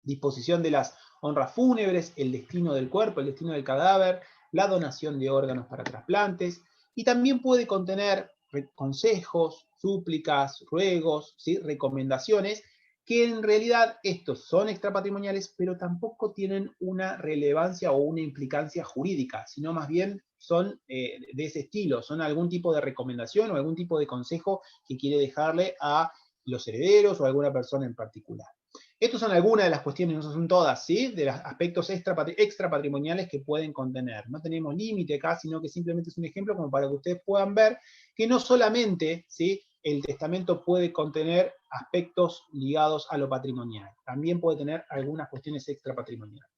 disposición de las honras fúnebres, el destino del cuerpo, el destino del cadáver, la donación de órganos para trasplantes, y también puede contener consejos, súplicas, ruegos, ¿sí? Recomendaciones, que en realidad estos son extrapatrimoniales, pero tampoco tienen una relevancia o una implicancia jurídica, sino más bien son de ese estilo, son algún tipo de recomendación o algún tipo de consejo que quiere dejarle a los herederos o a alguna persona en particular. Estas son algunas de las cuestiones, no son todas, ¿sí? De los aspectos extrapatrimoniales que pueden contener. No tenemos límite acá, sino que simplemente es un ejemplo como para que ustedes puedan ver que no solamente, ¿sí?, el testamento puede contener aspectos ligados a lo patrimonial, también puede tener algunas cuestiones extrapatrimoniales.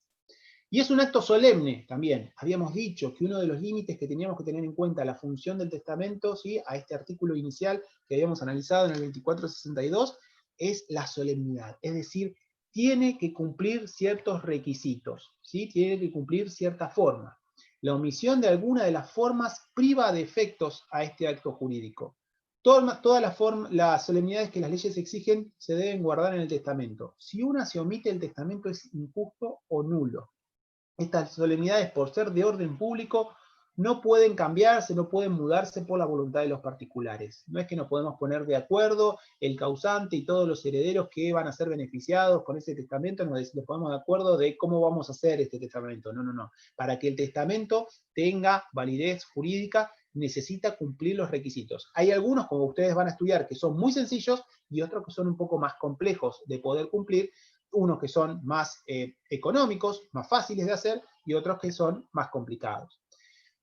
Y es un acto solemne también. Habíamos dicho que uno de los límites que teníamos que tener en cuenta la función del testamento, ¿sí?, a este artículo inicial que habíamos analizado en el 2462, es la solemnidad. Es decir, tiene que cumplir ciertos requisitos, ¿sí? Tiene que cumplir cierta forma. La omisión de alguna de las formas priva de efectos a este acto jurídico. Todas las solemnidades que las leyes exigen se deben guardar en el testamento. Si una se omite, el testamento es injusto o nulo. Estas solemnidades, por ser de orden público, no pueden cambiarse, no pueden mudarse por la voluntad de los particulares. No es que nos podemos poner de acuerdo, el causante y todos los herederos que van a ser beneficiados con ese testamento, nos ponemos de acuerdo de cómo vamos a hacer este testamento. No, no, no. Para que el testamento tenga validez jurídica, necesita cumplir los requisitos. Hay algunos, como ustedes van a estudiar, que son muy sencillos y otros que son un poco más complejos de poder cumplir, unos que son más económicos, más fáciles de hacer, y otros que son más complicados.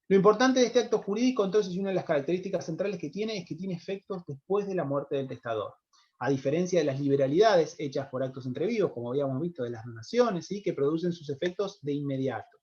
Lo importante de este acto jurídico, entonces, y una de las características centrales que tiene, es que tiene efectos después de la muerte del testador. A diferencia de las liberalidades hechas por actos entre vivos, como habíamos visto de las donaciones, ¿sí?, que producen sus efectos de inmediato.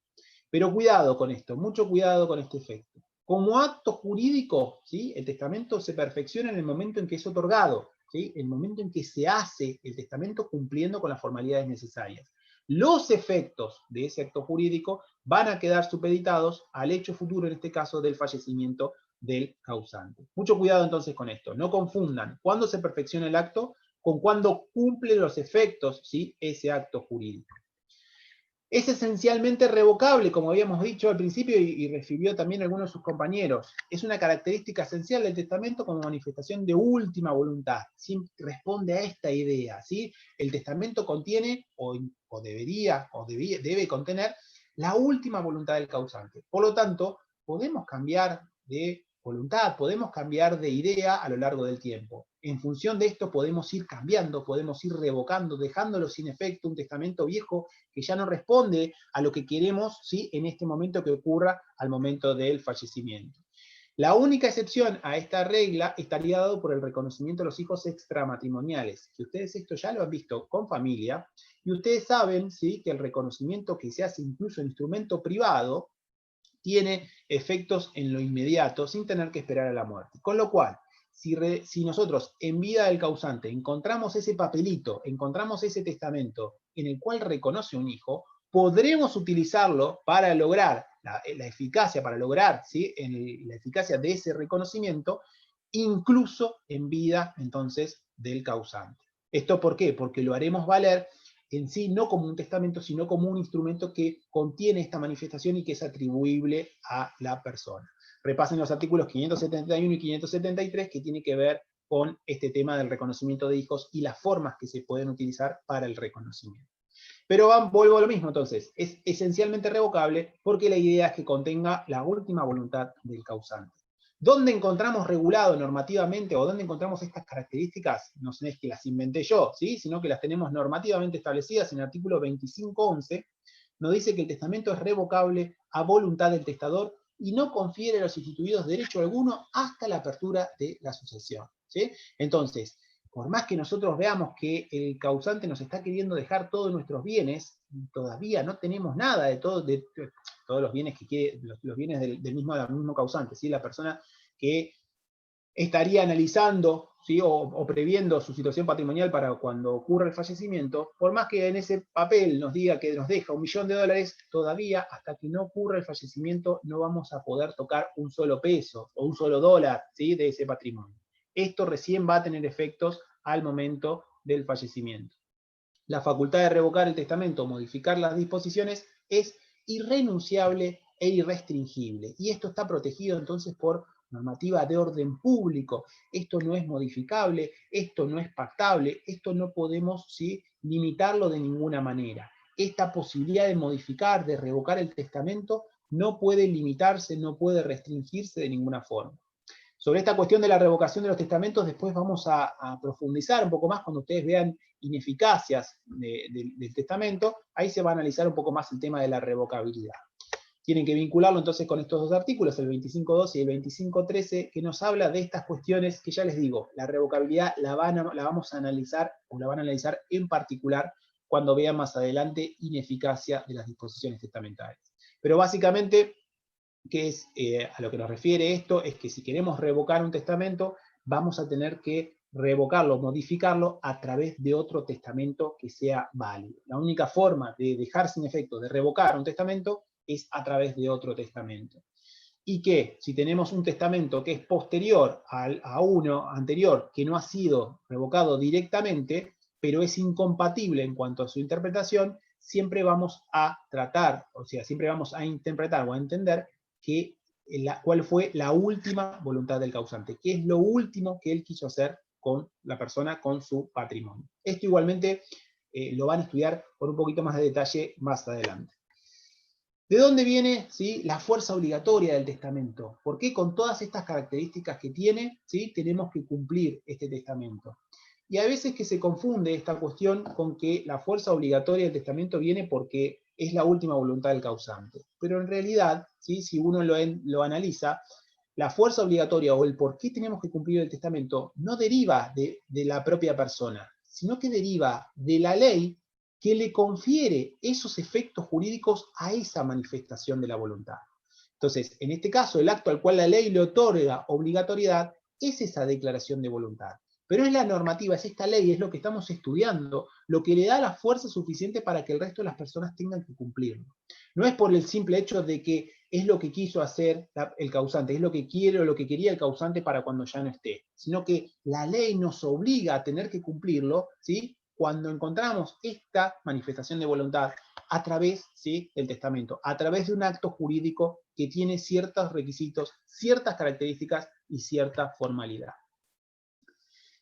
Pero cuidado con esto, mucho cuidado con este efecto. Como acto jurídico, ¿sí?, el testamento se perfecciona en el momento en que es otorgado, ¿sí?, el momento en que se hace el testamento cumpliendo con las formalidades necesarias. Los efectos de ese acto jurídico van a quedar supeditados al hecho futuro, en este caso del fallecimiento del causante. Mucho cuidado entonces con esto, no confundan cuándo se perfecciona el acto con cuándo cumple los efectos, ¿sí?, ese acto jurídico. Es esencialmente revocable, como habíamos dicho al principio y refirió también algunos de sus compañeros. Es una característica esencial del testamento como manifestación de última voluntad. Siempre responde a esta idea, ¿sí? El testamento contiene, debe contener, la última voluntad del causante. Por lo tanto, podemos cambiar de voluntad, podemos cambiar de idea a lo largo del tiempo. En función de esto podemos ir cambiando, podemos ir revocando, dejándolo sin efecto, un testamento viejo que ya no responde a lo que queremos, ¿sí?, en este momento que ocurra al momento del fallecimiento. La única excepción a esta regla estaría dado por el reconocimiento de los hijos extramatrimoniales, que ustedes esto ya lo han visto con familia, y ustedes saben, ¿sí?, que el reconocimiento que se hace incluso en instrumento privado tiene efectos en lo inmediato, sin tener que esperar a la muerte. Con lo cual, si nosotros en vida del causante encontramos ese papelito, encontramos ese testamento en el cual reconoce un hijo, podremos utilizarlo para lograr la eficacia, para lograr, ¿sí?, la eficacia de ese reconocimiento, incluso en vida, entonces, del causante. ¿Esto por qué? Porque lo haremos valer en sí no como un testamento, sino como un instrumento que contiene esta manifestación y que es atribuible a la persona. Repasen los artículos 571 y 573 que tiene que ver con este tema del reconocimiento de hijos y las formas que se pueden utilizar para el reconocimiento. Pero vuelvo a lo mismo entonces, es esencialmente revocable porque la idea es que contenga la última voluntad del causante. ¿Dónde encontramos regulado normativamente o dónde encontramos estas características? No es que las inventé yo, ¿sí?, sino que las tenemos normativamente establecidas en el artículo 2511, nos dice que el testamento es revocable a voluntad del testador y no confiere a los instituidos derecho alguno hasta la apertura de la sucesión, ¿sí? Entonces, por más que nosotros veamos que el causante nos está queriendo dejar todos nuestros bienes, todavía no tenemos nada de todos los bienes que quiere, los bienes del mismo causante, ¿sí?, la persona que estaría analizando, ¿sí?, o previendo su situación patrimonial para cuando ocurra el fallecimiento, por más que en ese papel nos diga que nos deja $1.000.000, todavía hasta que no ocurra el fallecimiento no vamos a poder tocar un solo peso o un solo dólar, ¿sí?, de ese patrimonio. Esto recién va a tener efectos al momento del fallecimiento. la facultad de revocar el testamento o modificar las disposiciones es irrenunciable e irrestringible. Y esto está protegido entonces por normativa de orden público. Esto no es modificable, esto no es pactable, esto no podemos, ¿sí?, limitarlo de ninguna manera. Esta posibilidad de modificar, de revocar el testamento, no puede limitarse, no puede restringirse de ninguna forma. Sobre esta cuestión de la revocación de los testamentos, después vamos a profundizar un poco más cuando ustedes vean ineficacias del testamento. Ahí se va a analizar un poco más el tema de la revocabilidad. Tienen que vincularlo entonces con estos dos artículos, el 25.12 y el 25.13, que nos habla de estas cuestiones que ya les digo, la revocabilidad la vamos a analizar, o la van a analizar en particular cuando vean más adelante ineficacia de las disposiciones testamentarias. Pero básicamente, ¿qué es a lo que nos refiere esto? Es que si queremos revocar un testamento, vamos a tener que revocarlo, modificarlo a través de otro testamento que sea válido. La única forma de dejar sin efecto, de revocar un testamento, es a través de otro testamento. Y que si tenemos un testamento que es posterior a uno anterior, que no ha sido revocado directamente, pero es incompatible en cuanto a su interpretación, siempre vamos a tratar, o sea, siempre vamos a interpretar o a entender cuál fue la última voluntad del causante, qué es lo último que él quiso hacer con la persona, con su patrimonio. Esto igualmente lo van a estudiar con un poquito más de detalle más adelante. ¿De dónde viene, ¿sí?, la fuerza obligatoria del testamento? ¿Por qué con todas estas características que tiene, ¿sí?, tenemos que cumplir este testamento? Y a veces que se confunde esta cuestión con que la fuerza obligatoria del testamento viene porque es la última voluntad del causante. Pero en realidad, ¿sí?, si uno lo analiza, la fuerza obligatoria o el por qué tenemos que cumplir el testamento no deriva de la propia persona, sino que deriva de la ley que le confiere esos efectos jurídicos a esa manifestación de la voluntad. Entonces, en este caso, el acto al cual la ley le otorga obligatoriedad es esa declaración de voluntad. Pero es la normativa, es esta ley, es lo que estamos estudiando, lo que le da la fuerza suficiente para que el resto de las personas tengan que cumplirlo. No es por el simple hecho de que es lo que quiso hacer el causante, es lo que quiere o lo que quería el causante para cuando ya no esté, sino que la ley nos obliga a tener que cumplirlo, ¿sí?, cuando encontramos esta manifestación de voluntad a través, ¿sí?, del testamento, a través de un acto jurídico que tiene ciertos requisitos, ciertas características y cierta formalidad.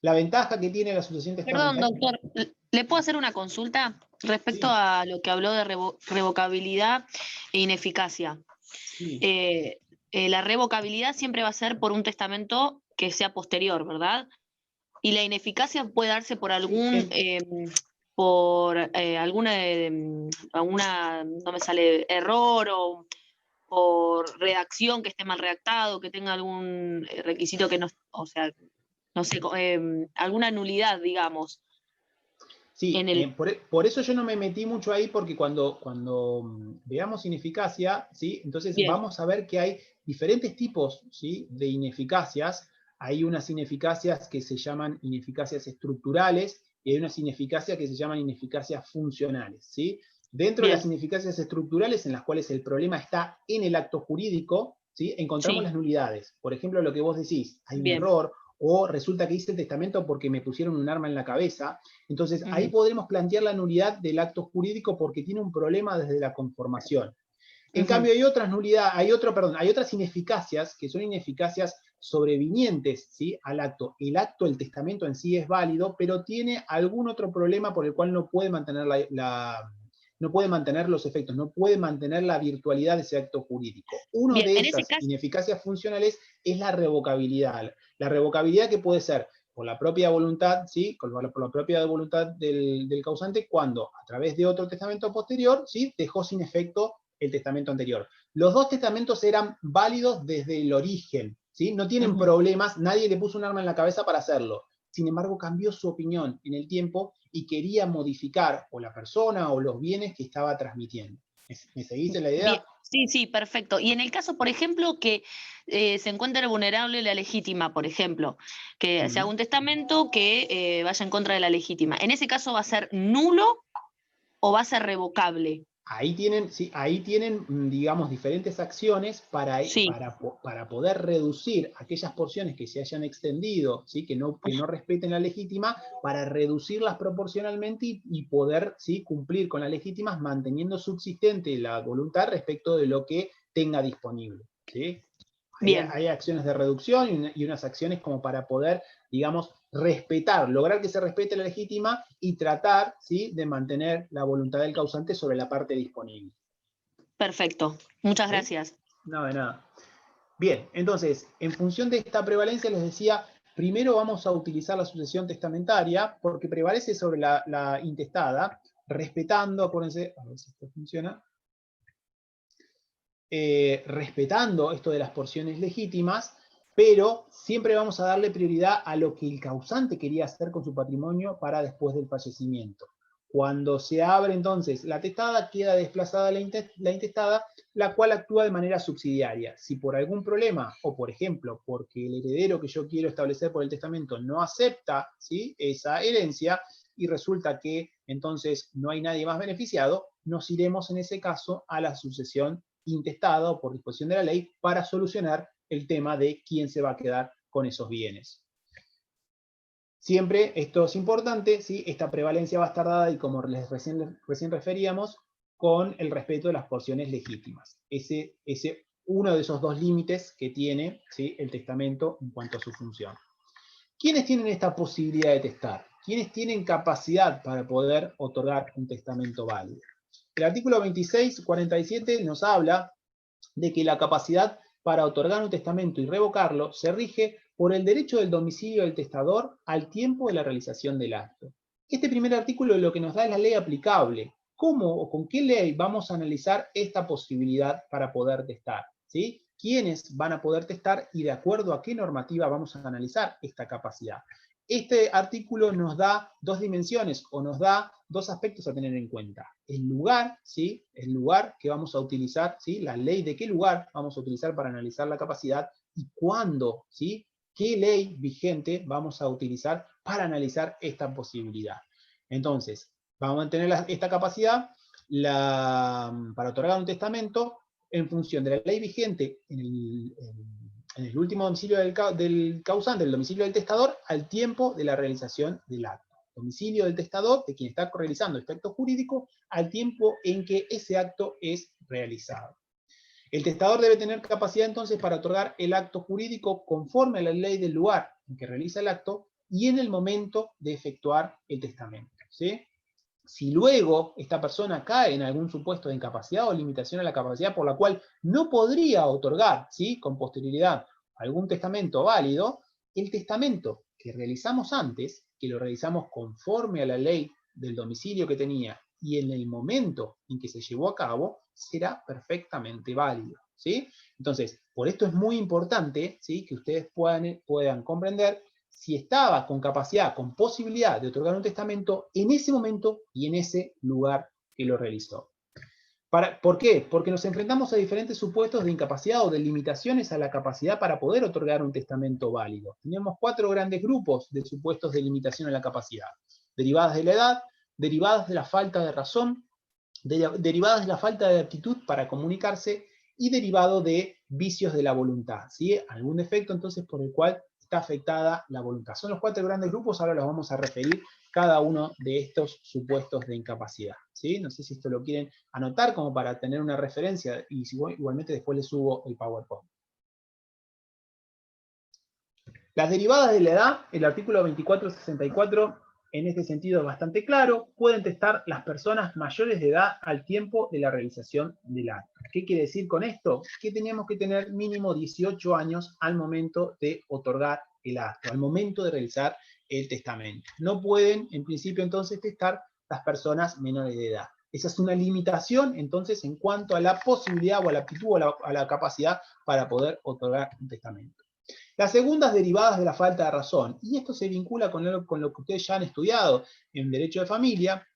La ventaja que tiene la sucesión testamentaria... Perdón, doctor, ¿le puedo hacer una consulta respecto a lo que habló de revocabilidad e ineficacia? Sí. La revocabilidad siempre va a ser por un testamento que sea posterior, ¿verdad? Y la ineficacia puede darse por algún, alguna, no me sale, error o por redacción que esté mal redactado, que tenga algún requisito que no, o sea, no sé, alguna nulidad, digamos. Sí, por eso yo no me metí mucho ahí, porque cuando veamos ineficacia, ¿sí?, entonces Bien. vamos a ver que hay diferentes tipos, ¿sí?, de ineficacias. Hay unas ineficacias que se llaman ineficacias estructurales y hay unas ineficacias que se llaman ineficacias funcionales, ¿sí? Dentro Bien. de las ineficacias estructurales, en las cuales el problema está en el acto jurídico, ¿sí?, encontramos las nulidades. Por ejemplo, lo que vos decís, hay un error, o resulta que hice el testamento porque me pusieron un arma en la cabeza. Entonces, ahí podremos plantear la nulidad del acto jurídico porque tiene un problema desde la conformación. En cambio, hay otras ineficacias que son ineficacias sobrevinientes, ¿sí?, al acto. El acto, el testamento en sí es válido, pero tiene algún otro problema por el cual no puede mantener no puede mantener los efectos, no puede mantener la virtualidad de ese acto jurídico. Una de esas ineficacias funcionales es la revocabilidad. La revocabilidad que puede ser por la propia voluntad, ¿sí?, por la propia voluntad del causante, cuando a través de otro testamento posterior, ¿sí?, dejó sin efecto el testamento anterior. Los dos testamentos eran válidos desde el origen, ¿sí? No tienen problemas, nadie le puso un arma en la cabeza para hacerlo. Sin embargo, cambió su opinión en el tiempo y quería modificar o la persona o los bienes que estaba transmitiendo. ¿Me seguís en la idea? Bien. Sí, sí, perfecto. Y en el caso, por ejemplo, que se encuentre vulnerable la legítima, por ejemplo, que se haga un testamento que vaya en contra de la legítima. ¿En ese caso va a ser nulo o va a ser revocable? Ahí tienen, sí, digamos, diferentes acciones Sí. para poder reducir aquellas porciones que se hayan extendido, ¿sí? que no respeten la legítima, para reducirlas proporcionalmente y poder, ¿sí? cumplir con las legítimas, manteniendo subsistente la voluntad respecto de lo que tenga disponible. ¿Sí? Bien. Hay acciones de reducción y unas acciones como para poder, digamos, respetar, lograr que se respete la legítima y tratar, ¿sí? de mantener la voluntad del causante sobre la parte disponible. Perfecto. Muchas ¿Sí? gracias. No, de nada. Bien, entonces, en función de esta prevalencia, les decía, primero vamos a utilizar la sucesión testamentaria, porque prevalece sobre la intestada, respetando, acuérdense, a ver si esto funciona, respetando esto de las porciones legítimas, pero siempre vamos a darle prioridad a lo que el causante quería hacer con su patrimonio para después del fallecimiento. Cuando se abre entonces la testada, queda desplazada la intestada, la cual actúa de manera subsidiaria. Si por algún problema, o por ejemplo, porque el heredero que yo quiero establecer por el testamento no acepta, ¿sí? esa herencia, y resulta que entonces no hay nadie más beneficiado, nos iremos en ese caso a la sucesión intestada o por disposición de la ley para solucionar el tema de quién se va a quedar con esos bienes. Siempre, esto es importante, ¿sí? Esta prevalencia va a estar dada, y como recién referíamos, con el respeto de las porciones legítimas. Uno de esos dos límites que tiene, ¿sí? el testamento en cuanto a su función. ¿Quiénes tienen esta posibilidad de testar? ¿Quiénes tienen capacidad para poder otorgar un testamento válido? El artículo 2647 nos habla de que la capacidad para otorgar un testamento y revocarlo se rige por el derecho del domicilio del testador al tiempo de la realización del acto. Este primer artículo lo que nos da es la ley aplicable. ¿Cómo o con qué ley vamos a analizar esta posibilidad para poder testar? ¿Sí? ¿Quiénes van a poder testar y de acuerdo a qué normativa vamos a analizar esta capacidad? Este artículo nos da dos dimensiones o nos da dos aspectos a tener en cuenta. El lugar, ¿sí? El lugar que vamos a utilizar, ¿sí? La ley de qué lugar vamos a utilizar para analizar la capacidad y cuándo, ¿sí? ¿Qué ley vigente vamos a utilizar para analizar esta posibilidad? Entonces, vamos a tener esta capacidad para otorgar un testamento en función de la ley vigente en el último domicilio del causante, el domicilio del testador, al tiempo de la realización del acto. Domicilio del testador, de quien está realizando este acto jurídico, al tiempo en que ese acto es realizado. El testador debe tener capacidad entonces para otorgar el acto jurídico conforme a la ley del lugar en que realiza el acto y en el momento de efectuar el testamento. ¿Sí? Si luego esta persona cae en algún supuesto de incapacidad o limitación a la capacidad por la cual no podría otorgar, ¿sí? con posterioridad algún testamento válido, el testamento que realizamos antes, que lo realizamos conforme a la ley del domicilio que tenía y en el momento en que se llevó a cabo, será perfectamente válido. ¿Sí? Entonces, por esto es muy importante, ¿sí? que ustedes puedan comprender si estaba con capacidad, con posibilidad de otorgar un testamento en ese momento y en ese lugar que lo realizó. ¿Por qué? Porque nos enfrentamos a diferentes supuestos de incapacidad o de limitaciones a la capacidad para poder otorgar un testamento válido. Tenemos 4 grandes grupos de supuestos de limitación a la capacidad. Derivadas de la edad, derivadas de la falta de razón, derivadas de la falta de aptitud para comunicarse y derivado de vicios de la voluntad. ¿Sí? Algún defecto entonces por el cual está afectada la voluntad. Son los 4 grandes grupos, ahora los vamos a referir cada uno de estos supuestos de incapacidad. ¿Sí? No sé si esto lo quieren anotar como para tener una referencia y igualmente después les subo el PowerPoint. Las derivadas de la edad, el artículo 2464 en este sentido es bastante claro, pueden testar las personas mayores de edad al tiempo de la realización del acto. ¿Qué quiere decir con esto? Que teníamos que tener mínimo 18 años al momento de otorgar el acto, al momento de realizar el testamento. No pueden, en principio, entonces, testar las personas menores de edad. Esa es una limitación, entonces, en cuanto a la posibilidad o a la aptitud o a la capacidad para poder otorgar un testamento. Las segundas derivadas de la falta de razón, y esto se vincula con lo que ustedes ya han estudiado en Derecho de Familia,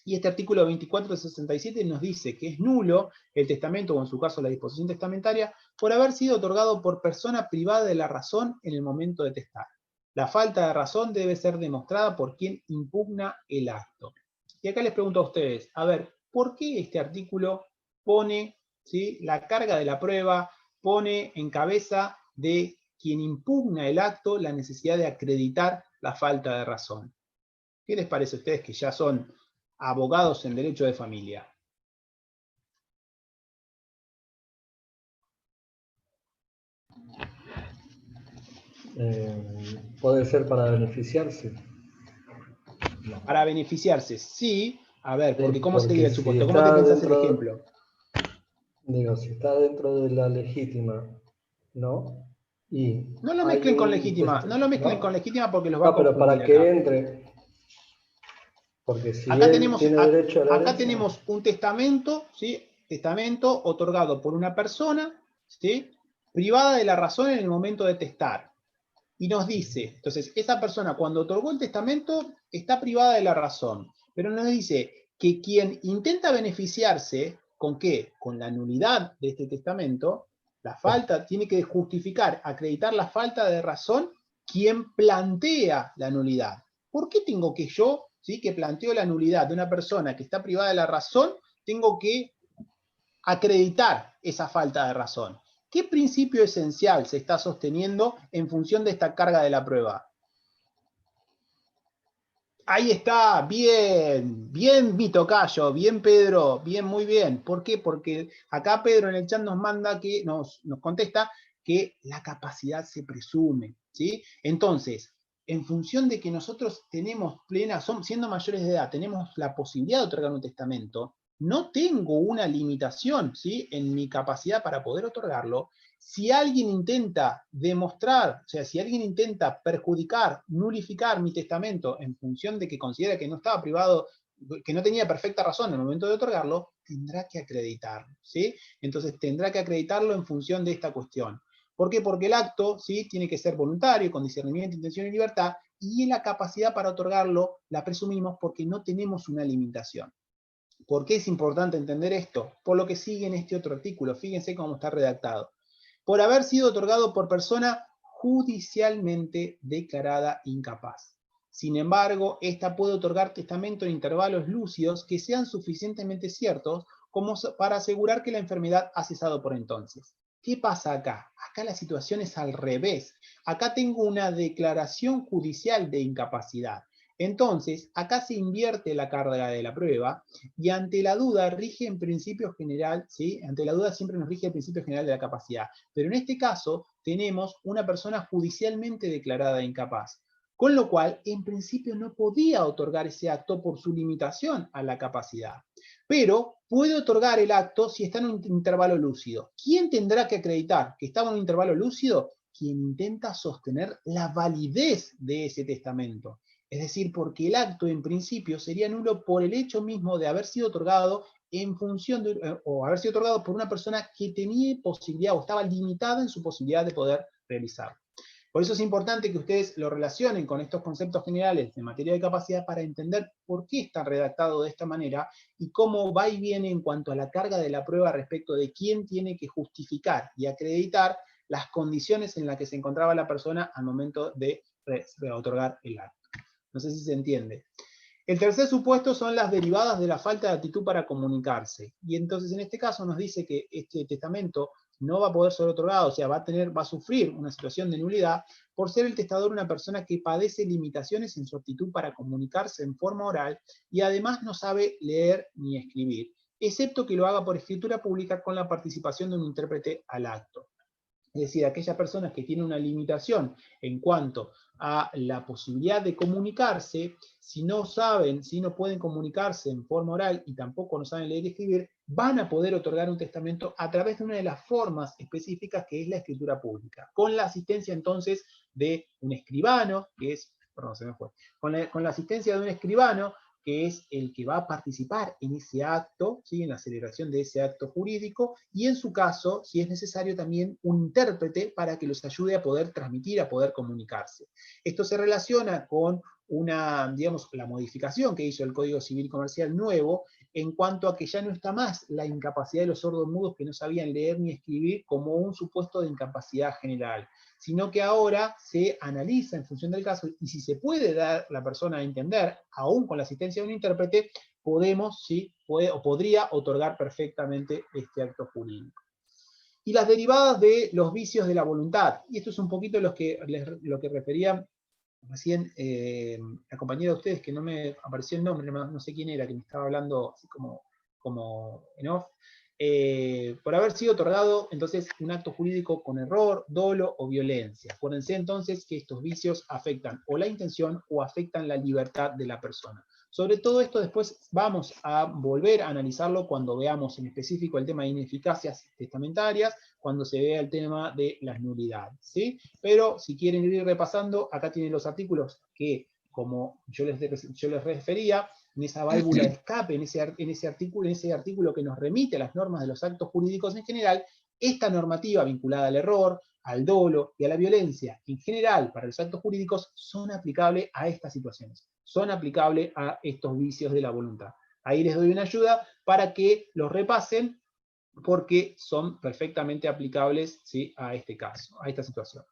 y este artículo 2467 nos dice que es nulo el testamento, o en su caso la disposición testamentaria, por haber sido otorgado por persona privada de la razón en el momento de testar. La falta de razón debe ser demostrada por quien impugna el acto. Y acá les pregunto a ustedes, a ver, ¿por qué este artículo pone, ¿sí?, la carga de la prueba, pone en cabeza de quien impugna el acto la necesidad de acreditar la falta de razón? ¿Qué les parece a ustedes que ya son abogados en derecho de familia? Puede ser para beneficiarse. Para beneficiarse, sí. A ver, porque ¿cómo Porque sería el si supuesto? ¿Cómo te está pensás el dentro, ejemplo? digo, si está dentro de la legítima, ¿no? Y No lo hay mezclen con un legítima, no lo mezclen con ¿no? legítima porque los va a No, pero para confundir que acá. entre, porque si Acá él tenemos, tiene derecho a la acá herencia, tenemos un testamento, ¿sí? Testamento otorgado por una persona, ¿sí?, privada de la razón en el momento de testar. Y nos dice, entonces, esa persona cuando otorgó el testamento está privada de la razón, pero nos dice que quien intenta beneficiarse, ¿con qué? Con la nulidad de este testamento, la falta, tiene que justificar, acreditar la falta de razón quien plantea la nulidad. ¿Por qué tengo que yo, ¿sí?, que planteo la nulidad de una persona que está privada de la razón, tengo que acreditar esa falta de razón? ¿Qué principio esencial se está sosteniendo en función de esta carga de la prueba? Ahí está, bien, bien mi tocayo, bien Pedro, bien, muy bien. ¿Por qué? Porque acá Pedro en el chat nos manda que, nos contesta que la capacidad se presume, ¿sí? Entonces, en función de que nosotros tenemos siendo mayores de edad, tenemos la posibilidad de otorgar un testamento, no tengo una limitación, ¿sí?, en mi capacidad para poder otorgarlo. Si alguien intenta demostrar, o sea, si alguien intenta perjudicar, nulificar mi testamento en función de que considera que no estaba privado, que no tenía perfecta razón en el momento de otorgarlo, tendrá que acreditarlo, ¿sí? Entonces tendrá que acreditarlo en función de esta cuestión. ¿Por qué? Porque el acto, ¿sí?, tiene que ser voluntario, con discernimiento, intención y libertad, y la capacidad para otorgarlo la presumimos porque no tenemos una limitación. ¿Por qué es importante entender esto? Por lo que sigue en este otro artículo. Fíjense cómo está redactado. Por haber sido otorgado por persona judicialmente declarada incapaz. Sin embargo, esta puede otorgar testamento en intervalos lúcidos que sean suficientemente ciertos como para asegurar que la enfermedad ha cesado por entonces. ¿Qué pasa acá? Acá la situación es al revés. Acá tengo una declaración judicial de incapacidad. Entonces, acá se invierte la carga de la prueba y ante la duda rige en principio general, ¿sí? Ante la duda siempre nos rige el principio general de la capacidad. Pero en este caso tenemos una persona judicialmente declarada incapaz. Con lo cual, en principio no podía otorgar ese acto por su limitación a la capacidad. Pero puede otorgar el acto si está en un intervalo lúcido. ¿Quién tendrá que acreditar que estaba en un intervalo lúcido? Quien intenta sostener la validez de ese testamento. Es decir, porque el acto en principio sería nulo por el hecho mismo de haber sido otorgado en función de, o haber sido otorgado por una persona que tenía posibilidad o estaba limitada en su posibilidad de poder realizarlo. Por eso es importante que ustedes lo relacionen con estos conceptos generales en materia de capacidad para entender por qué está redactado de esta manera y cómo va y viene en cuanto a la carga de la prueba respecto de quién tiene que justificar y acreditar las condiciones en las que se encontraba la persona al momento de otorgar el acto. No sé si se entiende. El tercer supuesto son las derivadas de la falta de actitud para comunicarse. Y entonces en este caso nos dice que este testamento no va a poder ser otorgado, o sea, va a sufrir una situación de nulidad por ser el testador una persona que padece limitaciones en su actitud para comunicarse en forma oral y además no sabe leer ni escribir, excepto que lo haga por escritura pública con la participación de un intérprete al acto. Es decir, aquellas personas que tienen una limitación en cuanto a la posibilidad de comunicarse, si no saben, si no pueden comunicarse en forma oral y tampoco no saben leer y escribir, van a poder otorgar un testamento a través de una de las formas específicas que es la escritura pública, con la asistencia entonces de un escribano, que es, perdón, se me fue, con la asistencia de un escribano, que es el que va a participar en ese acto, ¿sí?, en la celebración de ese acto jurídico, y en su caso, si es necesario, también un intérprete para que los ayude a poder transmitir, a poder comunicarse. Esto se relaciona con digamos, la modificación que hizo el Código Civil Comercial nuevo, en cuanto a que ya no está más la incapacidad de los sordomudos que no sabían leer ni escribir como un supuesto de incapacidad general, sino que ahora se analiza en función del caso y si se puede dar la persona a entender, aún con la asistencia de un intérprete, podemos, ¿sí? Podría otorgar perfectamente este acto jurídico. Y las derivadas de los vicios de la voluntad. Y esto es un poquito lo que refería recién la compañera de ustedes, que no me apareció el nombre, no sé quién era, que me estaba hablando así como en off, por haber sido otorgado entonces un acto jurídico con error, dolo o violencia. Acuérdense entonces que estos vicios afectan o la intención o afectan la libertad de la persona. Sobre todo esto después vamos a volver a analizarlo cuando veamos en específico el tema de ineficacias testamentarias, cuando se vea el tema de las nulidades, ¿sí? Pero si quieren ir repasando, acá tienen los artículos que, como yo les refería, en esa válvula de escape, en ese artículo que nos remite a las normas de los actos jurídicos en general, esta normativa vinculada al error, al dolo y a la violencia, en general, para los actos jurídicos, son aplicables a estas situaciones, son aplicables a estos vicios de la voluntad. Ahí les doy una ayuda para que los repasen, porque son perfectamente aplicables, ¿sí? A este caso, a esta situación.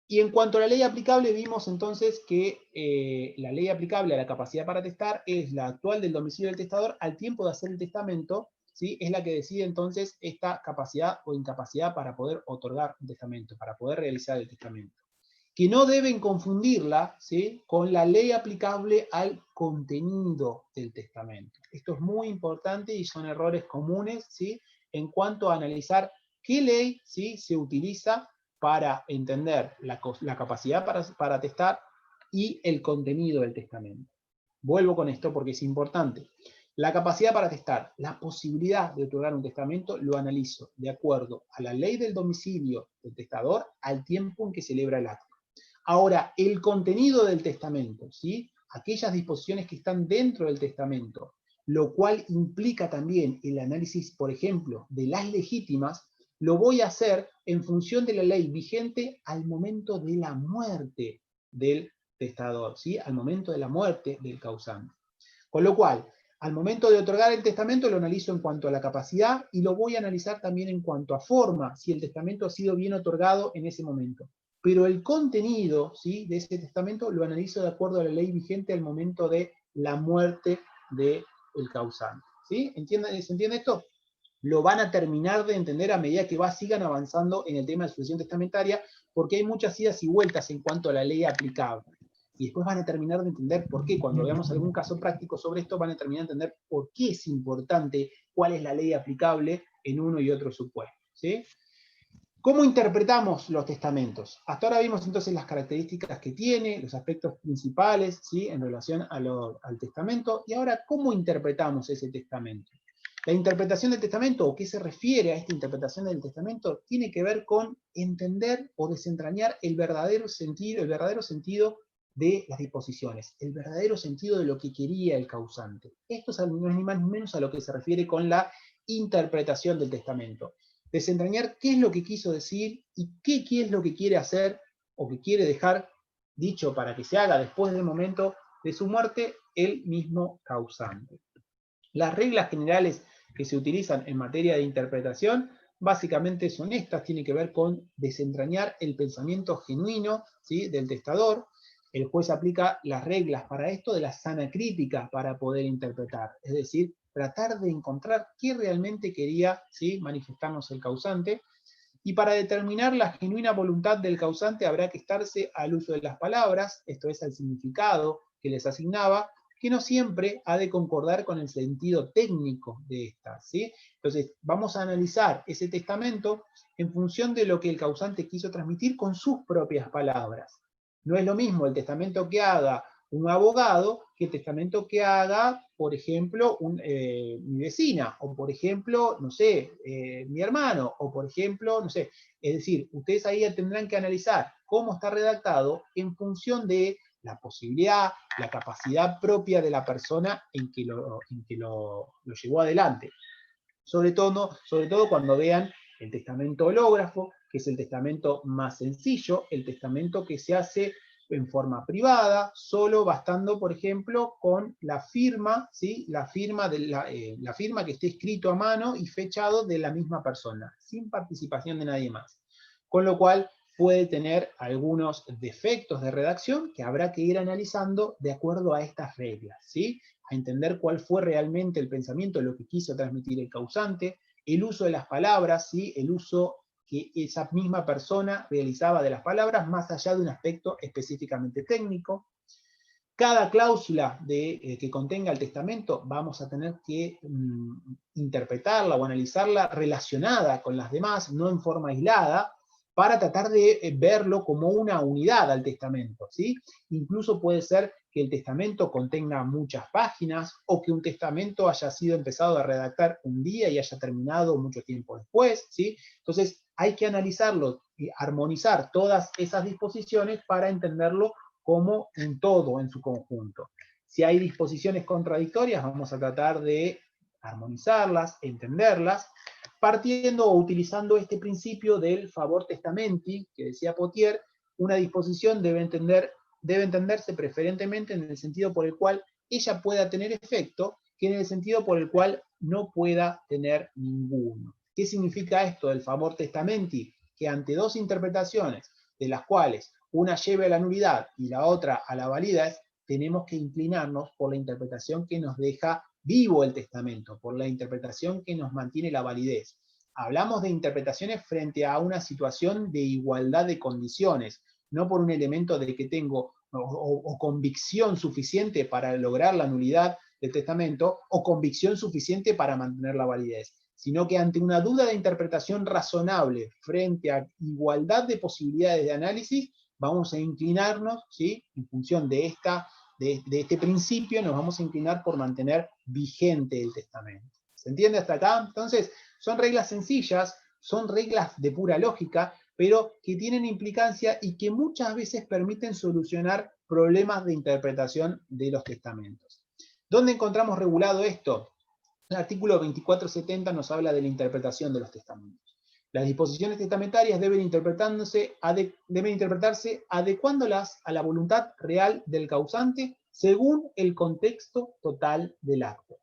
Y en cuanto a la ley aplicable, vimos entonces que la ley aplicable a la capacidad para testar es la actual del domicilio del testador al tiempo de hacer el testamento, ¿sí? Es la que decide entonces esta capacidad o incapacidad para poder otorgar un testamento, para poder realizar el testamento. Que no deben confundirla, ¿sí? Con la ley aplicable al contenido del testamento. Esto es muy importante y son errores comunes, ¿sí? En cuanto a analizar qué ley, ¿sí? Se utiliza para entender la capacidad para testar y el contenido del testamento. Vuelvo con esto porque es importante. La capacidad para testar, la posibilidad de otorgar un testamento, lo analizo de acuerdo a la ley del domicilio del testador al tiempo en que celebra el acto. Ahora, el contenido del testamento, ¿sí? Aquellas disposiciones que están dentro del testamento, lo cual implica también el análisis, por ejemplo, de las legítimas, lo voy a hacer en función de la ley vigente al momento de la muerte del testador, ¿sí? Al momento de la muerte del causante. Con lo cual, al momento de otorgar el testamento lo analizo en cuanto a la capacidad y lo voy a analizar también en cuanto a forma, si el testamento ha sido bien otorgado en ese momento. Pero el contenido, ¿sí? De ese testamento lo analizo de acuerdo a la ley vigente al momento de la muerte del causante. ¿Sí? ¿Se entiende esto? Lo van a terminar de entender a medida que sigan avanzando en el tema de sucesión testamentaria, porque hay muchas idas y vueltas en cuanto a la ley aplicable. Y después van a terminar de entender por qué. Cuando veamos algún caso práctico sobre esto, van a terminar de entender por qué es importante, cuál es la ley aplicable en uno y otro supuesto. ¿Sí? ¿Cómo interpretamos los testamentos? Hasta ahora vimos entonces las características que tiene, los aspectos principales, ¿sí? En relación al testamento, y ahora, ¿cómo interpretamos ese testamento? La interpretación del testamento, o qué se refiere a esta interpretación del testamento, tiene que ver con entender o desentrañar el verdadero sentido de las disposiciones, el verdadero sentido de lo que quería el causante. Esto no es ni más ni menos a lo que se refiere con la interpretación del testamento. Desentrañar qué es lo que quiso decir y qué es lo que quiere hacer o que quiere dejar dicho para que se haga después del momento de su muerte el mismo causante. Las reglas generales que se utilizan en materia de interpretación básicamente son estas, tienen que ver con desentrañar el pensamiento genuino, ¿sí? Del testador. El juez aplica las reglas para esto de la sana crítica para poder interpretar, es decir, tratar de encontrar qué realmente quería, ¿sí? Manifestarnos el causante. Y para determinar la genuina voluntad del causante habrá que estarse al uso de las palabras, esto es, al significado que les asignaba, que no siempre ha de concordar con el sentido técnico de estas, ¿sí? Entonces, vamos a analizar ese testamento en función de lo que el causante quiso transmitir con sus propias palabras. No es lo mismo el testamento que haga un abogado que el testamento que haga, por ejemplo, mi vecina, o por ejemplo, no sé, mi hermano, o por ejemplo, no sé. Es decir, ustedes ahí tendrán que analizar cómo está redactado en función de la posibilidad, la capacidad propia de la persona en que lo llevó adelante. Sobre todo cuando vean el testamento hológrafo, que es el testamento más sencillo, el testamento que se hace en forma privada, solo bastando, por ejemplo, con la firma, ¿sí? La firma que esté escrito a mano y fechado de la misma persona, sin participación de nadie más. Con lo cual, puede tener algunos defectos de redacción que habrá que ir analizando de acuerdo a estas reglas, ¿sí? A entender cuál fue realmente el pensamiento, lo que quiso transmitir el causante, el uso de las palabras, ¿sí? El uso que esa misma persona realizaba de las palabras, más allá de un aspecto específicamente técnico. Cada cláusula que contenga el testamento vamos a tener que interpretarla o analizarla relacionada con las demás, no en forma aislada, para tratar de verlo como una unidad al testamento, ¿sí? Incluso puede ser que el testamento contenga muchas páginas, o que un testamento haya sido empezado a redactar un día y haya terminado mucho tiempo después, ¿sí? Entonces hay que analizarlo y armonizar todas esas disposiciones para entenderlo como un todo en su conjunto. Si hay disposiciones contradictorias, vamos a tratar de armonizarlas, entenderlas, partiendo o utilizando este principio del favor testamenti, que decía Pottier. Una disposición debe entenderse preferentemente en el sentido por el cual ella pueda tener efecto, que en el sentido por el cual no pueda tener ninguno. ¿Qué significa esto del favor testamenti? Que ante dos interpretaciones, de las cuales una lleve a la nulidad y la otra a la validez, tenemos que inclinarnos por la interpretación que nos deja vivo el testamento, por la interpretación que nos mantiene la validez. Hablamos de interpretaciones frente a una situación de igualdad de condiciones, no por un elemento de que tengo o convicción suficiente para lograr la nulidad del testamento, o convicción suficiente para mantener la validez, sino que ante una duda de interpretación razonable frente a igualdad de posibilidades de análisis, vamos a inclinarnos, ¿sí? En función de este principio, nos vamos a inclinar por mantener vigente el testamento. ¿Se entiende hasta acá? Entonces, son reglas sencillas, son reglas de pura lógica, pero que tienen implicancia y que muchas veces permiten solucionar problemas de interpretación de los testamentos. ¿Dónde encontramos regulado esto? El artículo 2470 nos habla de la interpretación de los testamentos. Las disposiciones testamentarias deben interpretarse adecuándolas a la voluntad real del causante según el contexto total del acto.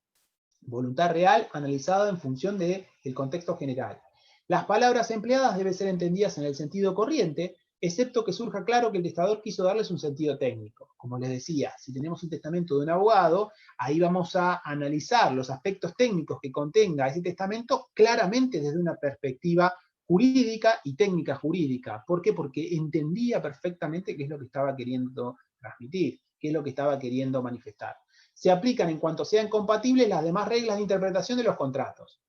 Voluntad real analizada en función del contexto general. Las palabras empleadas deben ser entendidas en el sentido corriente, excepto que surja claro que el testador quiso darles un sentido técnico. Como les decía, si tenemos un testamento de un abogado, ahí vamos a analizar los aspectos técnicos que contenga ese testamento claramente desde una perspectiva jurídica y técnica jurídica. ¿Por qué? Porque entendía perfectamente qué es lo que estaba queriendo transmitir, qué es lo que estaba queriendo manifestar. Se aplican en cuanto sean compatibles las demás reglas de interpretación de los contratos.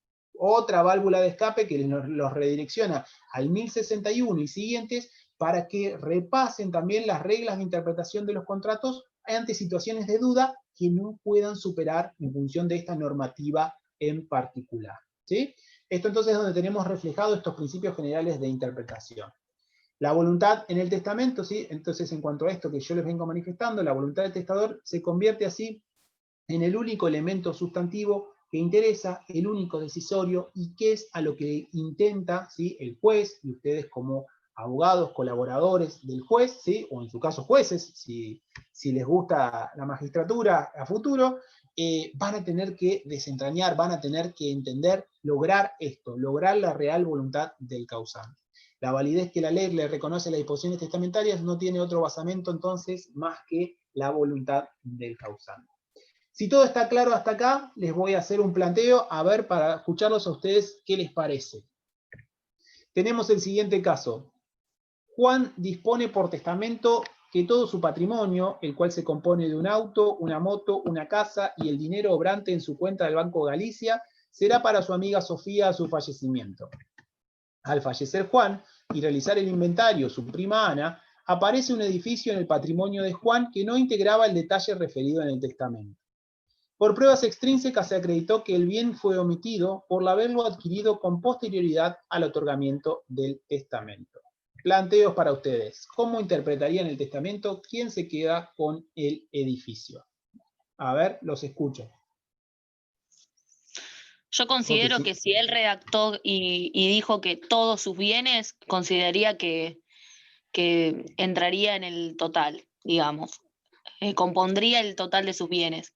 Otra válvula de escape que los redirecciona al 1061 y siguientes para que repasen también las reglas de interpretación de los contratos ante situaciones de duda que no puedan superar en función de esta normativa en particular, ¿sí? Esto entonces es donde tenemos reflejados estos principios generales de interpretación. La voluntad en el testamento, ¿sí? Entonces, en cuanto a esto que yo les vengo manifestando, la voluntad del testador se convierte así en el único elemento sustantivo que interesa, el único decisorio, y que es a lo que intenta, ¿sí? El juez, y ustedes como abogados, colaboradores del juez, ¿sí? O en su caso jueces, si les gusta la magistratura a futuro, van a tener que desentrañar, van a tener que entender, lograr esto, lograr la real voluntad del causante. La validez que la ley le reconoce a las disposiciones testamentarias no tiene otro basamento entonces más que la voluntad del causante. Si todo está claro hasta acá, les voy a hacer un planteo, a ver, para escucharlos a ustedes, ¿qué les parece? Tenemos el siguiente caso. Juan dispone por testamento que todo su patrimonio, el cual se compone de un auto, una moto, una casa y el dinero obrante en su cuenta del Banco Galicia, será para su amiga Sofía a su fallecimiento. Al fallecer Juan y realizar el inventario su prima Ana, aparece un edificio en el patrimonio de Juan que no integraba el detalle referido en el testamento. Por pruebas extrínsecas se acreditó que el bien fue omitido por haberlo adquirido con posterioridad al otorgamiento del testamento. Planteos para ustedes. ¿Cómo interpretarían el testamento? ¿Quién se queda con el edificio? A ver, los escucho. Yo considero que si él redactó y dijo que todos sus bienes, consideraría que entraría en el total, digamos. Compondría el total de sus bienes.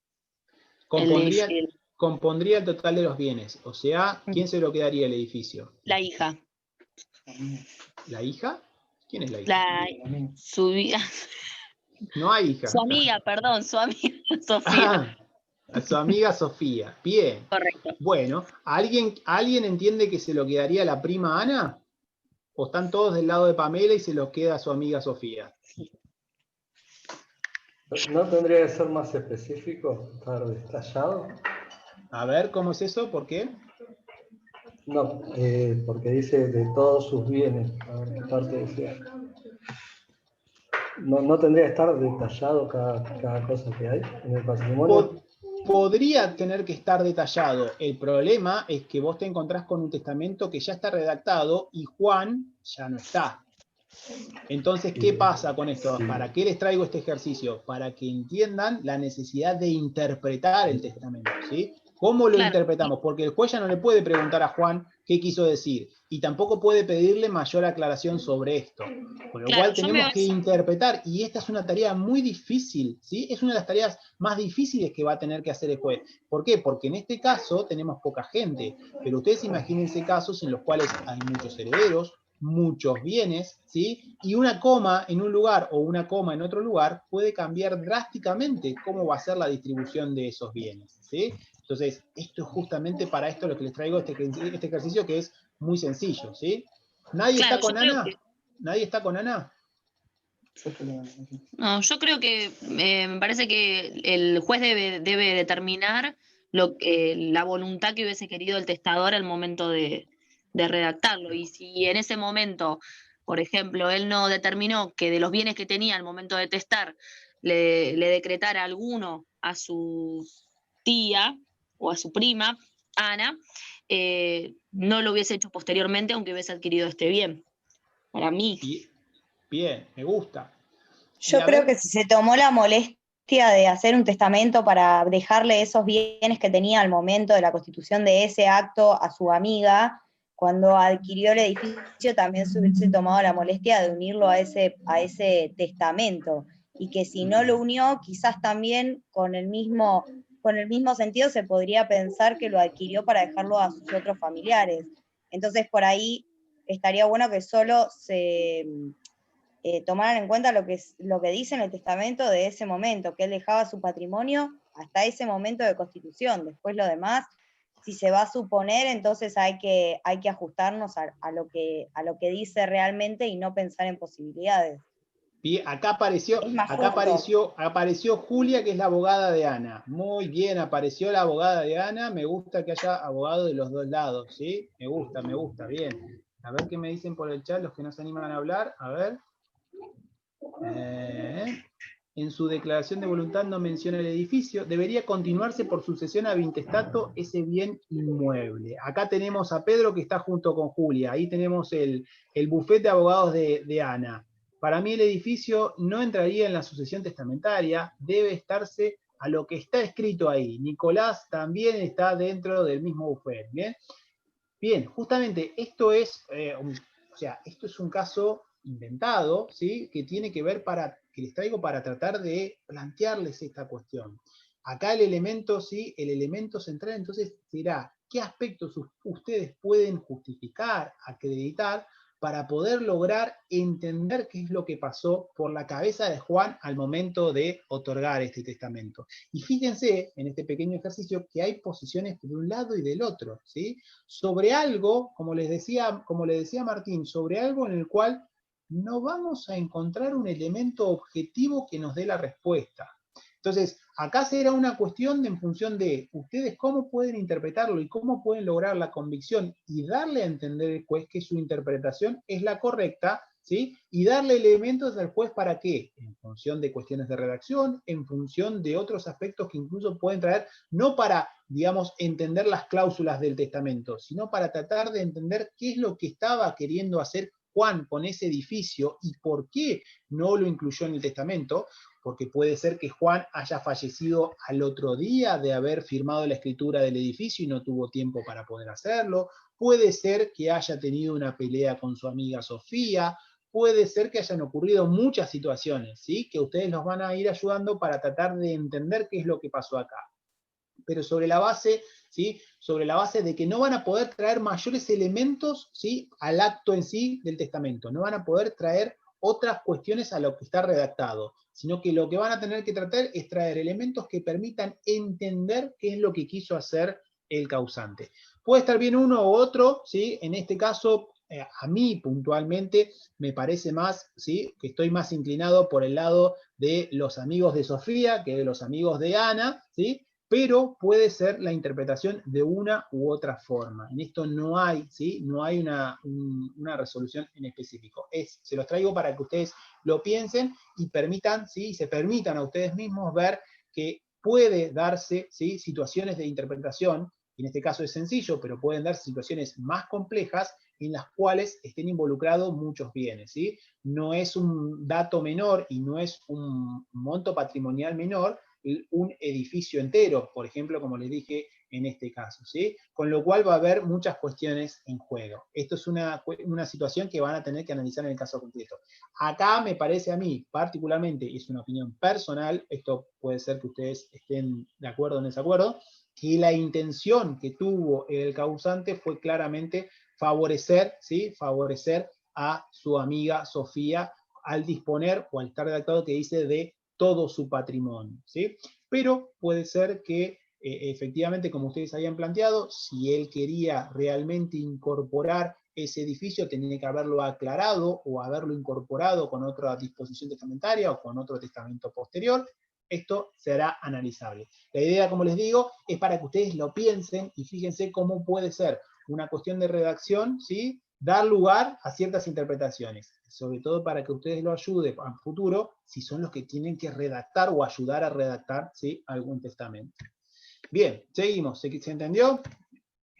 Compondría el total de los bienes. O sea, ¿quién se lo quedaría el edificio? La hija. ¿La hija? ¿Quién es la hija? No hay hija. Su amiga, perdón, su amiga Sofía. A su amiga Sofía. Bien. Correcto. Bueno, ¿alguien entiende que se lo quedaría a la prima Ana? ¿O están todos del lado de Pamela y se lo queda a su amiga Sofía? ¿No tendría que ser más específico, estar detallado? A ver, ¿cómo es eso? ¿Por qué? No, porque dice de todos sus bienes. A ver qué parte decía. ¿No tendría que estar detallado cada cosa que hay en el patrimonio? Podría tener que estar detallado. El problema es que vos te encontrás con un testamento que ya está redactado y Juan ya no está. Entonces, ¿qué pasa con esto? Sí. ¿Para qué les traigo este ejercicio? Para que entiendan la necesidad de interpretar el testamento, ¿sí? ¿Cómo lo interpretamos? Porque el juez ya no le puede preguntar a Juan qué quiso decir y tampoco puede pedirle mayor aclaración sobre esto. Con lo cual tenemos que interpretar, y esta es una tarea muy difícil, ¿sí? Es una de las tareas más difíciles que va a tener que hacer el juez. ¿Por qué? Porque en este caso tenemos poca gente, pero ustedes imagínense casos en los cuales hay muchos herederos, muchos bienes, ¿sí? Y una coma en un lugar o una coma en otro lugar puede cambiar drásticamente cómo va a ser la distribución de esos bienes, ¿sí? Entonces, esto es justamente para esto lo que les traigo este ejercicio, que es muy sencillo, ¿sí? ¿Nadie está con Ana? ¿Nadie está con Ana? No, yo creo que me parece que el juez debe determinar la voluntad que hubiese querido el testador al momento de redactarlo. Y si en ese momento, por ejemplo, él no determinó que de los bienes que tenía al momento de testar le decretara alguno a su tía o a su prima, Ana, no lo hubiese hecho posteriormente aunque hubiese adquirido este bien. Para mí. Bien, me gusta. Yo creo que si se tomó la molestia de hacer un testamento para dejarle esos bienes que tenía al momento de la constitución de ese acto a su amiga, cuando adquirió el edificio también se hubiese tomado la molestia de unirlo a ese testamento, y que si no lo unió, quizás también con el mismo sentido se podría pensar que lo adquirió para dejarlo a sus otros familiares. Entonces por ahí estaría bueno que solo se tomaran en cuenta lo que dice en el testamento de ese momento, que él dejaba su patrimonio hasta ese momento de constitución. Después lo demás, si se va a suponer, entonces hay que ajustarnos a lo que dice realmente y no pensar en posibilidades. Bien, acá apareció Julia, que es la abogada de Ana. Muy bien, apareció la abogada de Ana. Me gusta que haya abogado de los dos lados, ¿sí? Me gusta, bien. A ver qué me dicen por el chat los que no se animan a hablar. A ver. En su declaración de voluntad no menciona el edificio. Debería continuarse por sucesión a intestato ese bien inmueble. Acá tenemos a Pedro que está junto con Julia. Ahí tenemos el bufete de abogados de Ana. Para mí el edificio no entraría en la sucesión testamentaria. Debe estarse a lo que está escrito ahí. Nicolás también está dentro del mismo bufete. ¿Bien? Bien, justamente esto es, esto es un caso inventado, ¿sí? Que tiene que ver que les traigo para tratar de plantearles esta cuestión. Acá el elemento, ¿sí? El elemento central entonces será qué aspectos ustedes pueden justificar, acreditar, para poder lograr entender qué es lo que pasó por la cabeza de Juan al momento de otorgar este testamento. Y fíjense en este pequeño ejercicio que hay posiciones de un lado y del otro, ¿sí? Sobre algo, como le decía Martín, sobre algo en el cual no vamos a encontrar un elemento objetivo que nos dé la respuesta. Entonces, acá será una cuestión en función de ustedes cómo pueden interpretarlo y cómo pueden lograr la convicción y darle a entender al juez que su interpretación es la correcta, ¿sí? Y darle elementos al juez para qué, en función de cuestiones de redacción, en función de otros aspectos que incluso pueden traer, no para, digamos, entender las cláusulas del testamento, sino para tratar de entender qué es lo que estaba queriendo hacer Juan con ese edificio y por qué no lo incluyó en el testamento, porque puede ser que Juan haya fallecido al otro día de haber firmado la escritura del edificio y no tuvo tiempo para poder hacerlo, puede ser que haya tenido una pelea con su amiga Sofía, puede ser que hayan ocurrido muchas situaciones, ¿sí? Que ustedes nos van a ir ayudando para tratar de entender qué es lo que pasó acá. Pero sobre la base, ¿sí? Sobre la base de que no van a poder traer mayores elementos, ¿sí? Al acto en sí del testamento, no van a poder traer otras cuestiones a lo que está redactado, sino que lo que van a tener que tratar es traer elementos que permitan entender qué es lo que quiso hacer el causante. Puede estar bien uno u otro, ¿sí? En este caso, a mí puntualmente me parece más, ¿sí? Que estoy más inclinado por el lado de los amigos de Sofía que de los amigos de Ana, ¿sí? Pero puede ser la interpretación de una u otra forma. En esto no hay, ¿sí? No hay una resolución en específico. Se los traigo para que ustedes lo piensen y permitan, ¿sí? Se permitan a ustedes mismos ver que puede darse, ¿sí? Situaciones de interpretación, en este caso es sencillo, pero pueden darse situaciones más complejas en las cuales estén involucrados muchos bienes, ¿sí? No es un dato menor y no es un monto patrimonial menor un edificio entero, por ejemplo, como les dije en este caso, ¿sí? Con lo cual va a haber muchas cuestiones en juego. Esto es una situación que van a tener que analizar en el caso concreto. Acá me parece a mí, particularmente, es una opinión personal, esto puede ser que ustedes estén de acuerdo o en desacuerdo, que la intención que tuvo el causante fue claramente favorecer, ¿sí? Favorecer a su amiga Sofía al disponer, o al estar redactado que dice de todo su patrimonio, ¿sí? Pero puede ser que efectivamente, como ustedes habían planteado, si él quería realmente incorporar ese edificio, tenía que haberlo aclarado o haberlo incorporado con otra disposición testamentaria o con otro testamento posterior. Esto será analizable. La idea, como les digo, es para que ustedes lo piensen y fíjense cómo puede ser una cuestión de redacción, ¿sí? Dar lugar a ciertas interpretaciones, sobre todo para que ustedes lo ayuden a futuro, si son los que tienen que redactar o ayudar a redactar, ¿sí? Algún testamento. Bien, seguimos. ¿Se entendió?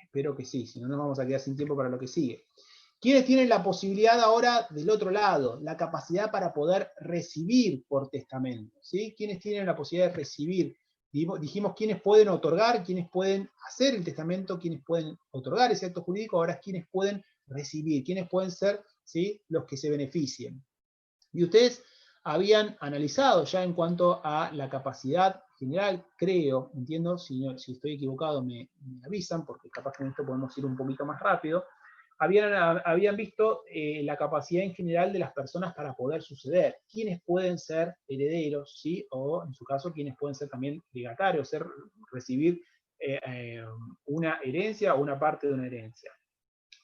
Espero que sí, si no nos vamos a quedar sin tiempo para lo que sigue. ¿Quiénes tienen la posibilidad ahora del otro lado? La capacidad para poder recibir por testamento, ¿sí? ¿Quiénes tienen la posibilidad de recibir? Dijimos quiénes pueden otorgar, quiénes pueden hacer el testamento, quiénes pueden otorgar ese acto jurídico, ahora quiénes pueden recibir, quiénes pueden ser, ¿sí? Los que se beneficien. Y ustedes habían analizado ya en cuanto a la capacidad general, creo, entiendo, si estoy equivocado me avisan, porque capaz que en esto podemos ir un poquito más rápido. Habían visto la capacidad en general de las personas para poder suceder. ¿Quiénes pueden ser herederos, ¿sí? O en su caso, quiénes pueden ser también legatarios, recibir una herencia o una parte de una herencia?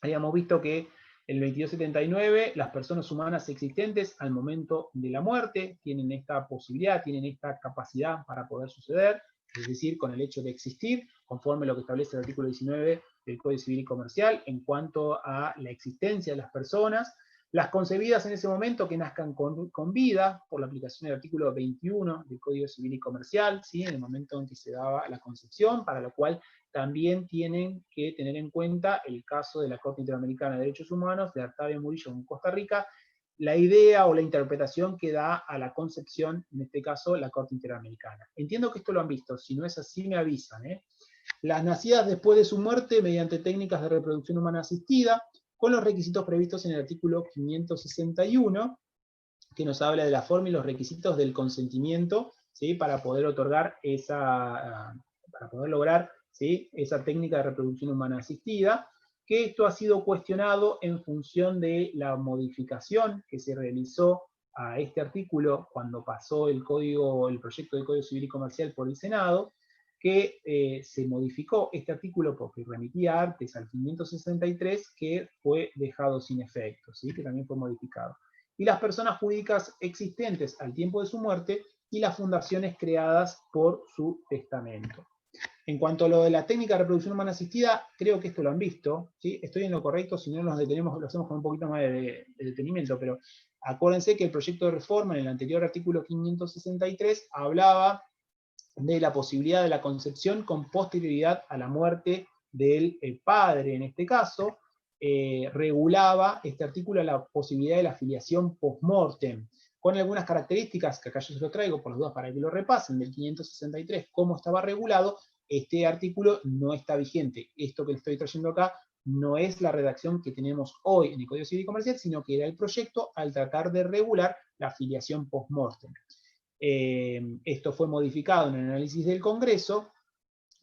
Habíamos visto que el 2279, las personas humanas existentes al momento de la muerte tienen esta posibilidad, tienen esta capacidad para poder suceder, es decir, con el hecho de existir, conforme a lo que establece el artículo 19 del Código Civil y Comercial, en cuanto a la existencia de las personas, las concebidas en ese momento que nazcan con vida, por la aplicación del artículo 21 del Código Civil y Comercial, ¿sí? En el momento en que se daba la concepción, para lo cual también tienen que tener en cuenta el caso de la Corte Interamericana de Derechos Humanos, de Artavio Murillo en Costa Rica, la idea o la interpretación que da a la concepción, en este caso, la Corte Interamericana. Entiendo que esto lo han visto, si no es así me avisan, ¿eh? Las nacidas después de su muerte mediante técnicas de reproducción humana asistida, con los requisitos previstos en el artículo 561, que nos habla de la forma y los requisitos del consentimiento, ¿sí? Para poder otorgar para poder lograr, ¿sí? Esa técnica de reproducción humana asistida, que esto ha sido cuestionado en función de la modificación que se realizó a este artículo cuando pasó el proyecto de Código Civil y Comercial por el Senado, que se modificó este artículo porque remitía antes al 563, que fue dejado sin efecto, ¿sí? Que también fue modificado. Y las personas jurídicas existentes al tiempo de su muerte y las fundaciones creadas por su testamento. En cuanto a lo de la técnica de reproducción humana asistida, creo que esto lo han visto, ¿sí? Estoy en lo correcto, si no nos detenemos, lo hacemos con un poquito más de detenimiento, pero acuérdense que el proyecto de reforma en el anterior artículo 563 hablaba de la posibilidad de la concepción con posterioridad a la muerte del padre, en este caso, regulaba este artículo la posibilidad de la filiación post-mortem, con algunas características que acá yo se lo traigo por las dudas para que lo repasen, del 563, cómo estaba regulado. Este artículo no está vigente. Esto que estoy trayendo acá no es la redacción que tenemos hoy en el Código Civil y Comercial, sino que era el proyecto al tratar de regular la filiación post-mortem. Esto fue modificado en el análisis del Congreso,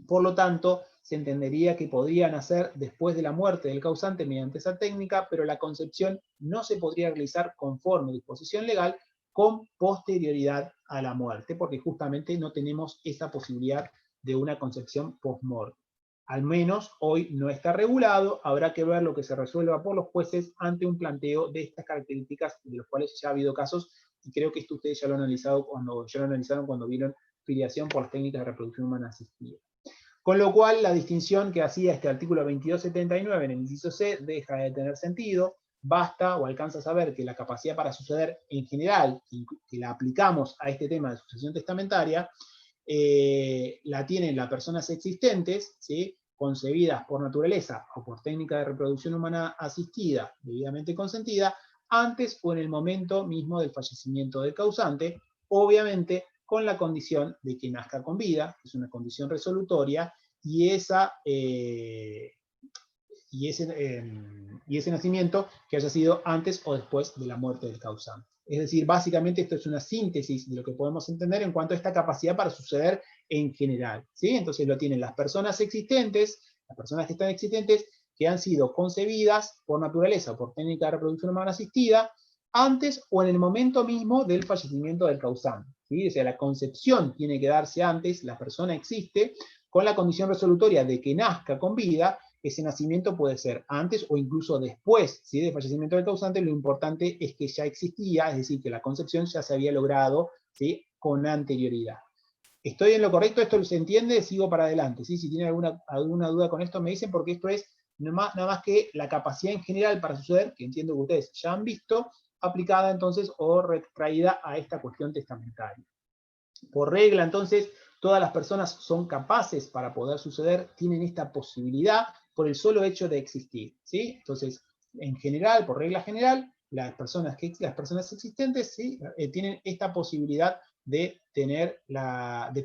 por lo tanto, se entendería que podría nacer después de la muerte del causante mediante esa técnica, pero la concepción no se podría realizar conforme disposición legal con posterioridad a la muerte, porque justamente no tenemos esa posibilidad de una concepción post-mortem. Al menos hoy no está regulado, habrá que ver lo que se resuelva por los jueces ante un planteo de estas características, de los cuales ya ha habido casos, y creo que esto ustedes ya lo analizaron cuando vieron filiación por las técnicas de reproducción humana asistida. Con lo cual, la distinción que hacía este artículo 2279 en el inciso C deja de tener sentido. Basta o alcanza a saber que la capacidad para suceder en general, que la aplicamos a este tema de sucesión testamentaria, la tienen las personas existentes, ¿sí?, concebidas por naturaleza o por técnica de reproducción humana asistida, debidamente consentida, antes o en el momento mismo del fallecimiento del causante, obviamente con la condición de que nazca con vida, que es una condición resolutoria, y ese nacimiento que haya sido antes o después de la muerte del causante. Es decir, básicamente esto es una síntesis de lo que podemos entender en cuanto a esta capacidad para suceder en general, ¿sí? Entonces lo tienen las personas existentes, las personas que están existentes, que han sido concebidas por naturaleza o por técnica de reproducción humana asistida, antes o en el momento mismo del fallecimiento del causante, ¿sí? O sea, la concepción tiene que darse antes, la persona existe, con la condición resolutoria de que nazca con vida. Ese nacimiento puede ser antes o incluso después, ¿sí?, del fallecimiento del causante. Lo importante es que ya existía, es decir, que la concepción ya se había logrado, ¿sí?, con anterioridad. ¿Estoy en lo correcto? ¿Esto se entiende? Sigo para adelante, ¿sí? Si tienen alguna duda con esto me dicen, porque esto es nada más que la capacidad en general para suceder, que entiendo que ustedes ya han visto, aplicada entonces o retraída a esta cuestión testamentaria. Por regla, entonces, todas las personas son capaces para poder suceder, tienen esta posibilidad por el solo hecho de existir, ¿sí? Entonces, en general, por regla general, las personas existentes, ¿sí?, tienen esta posibilidad de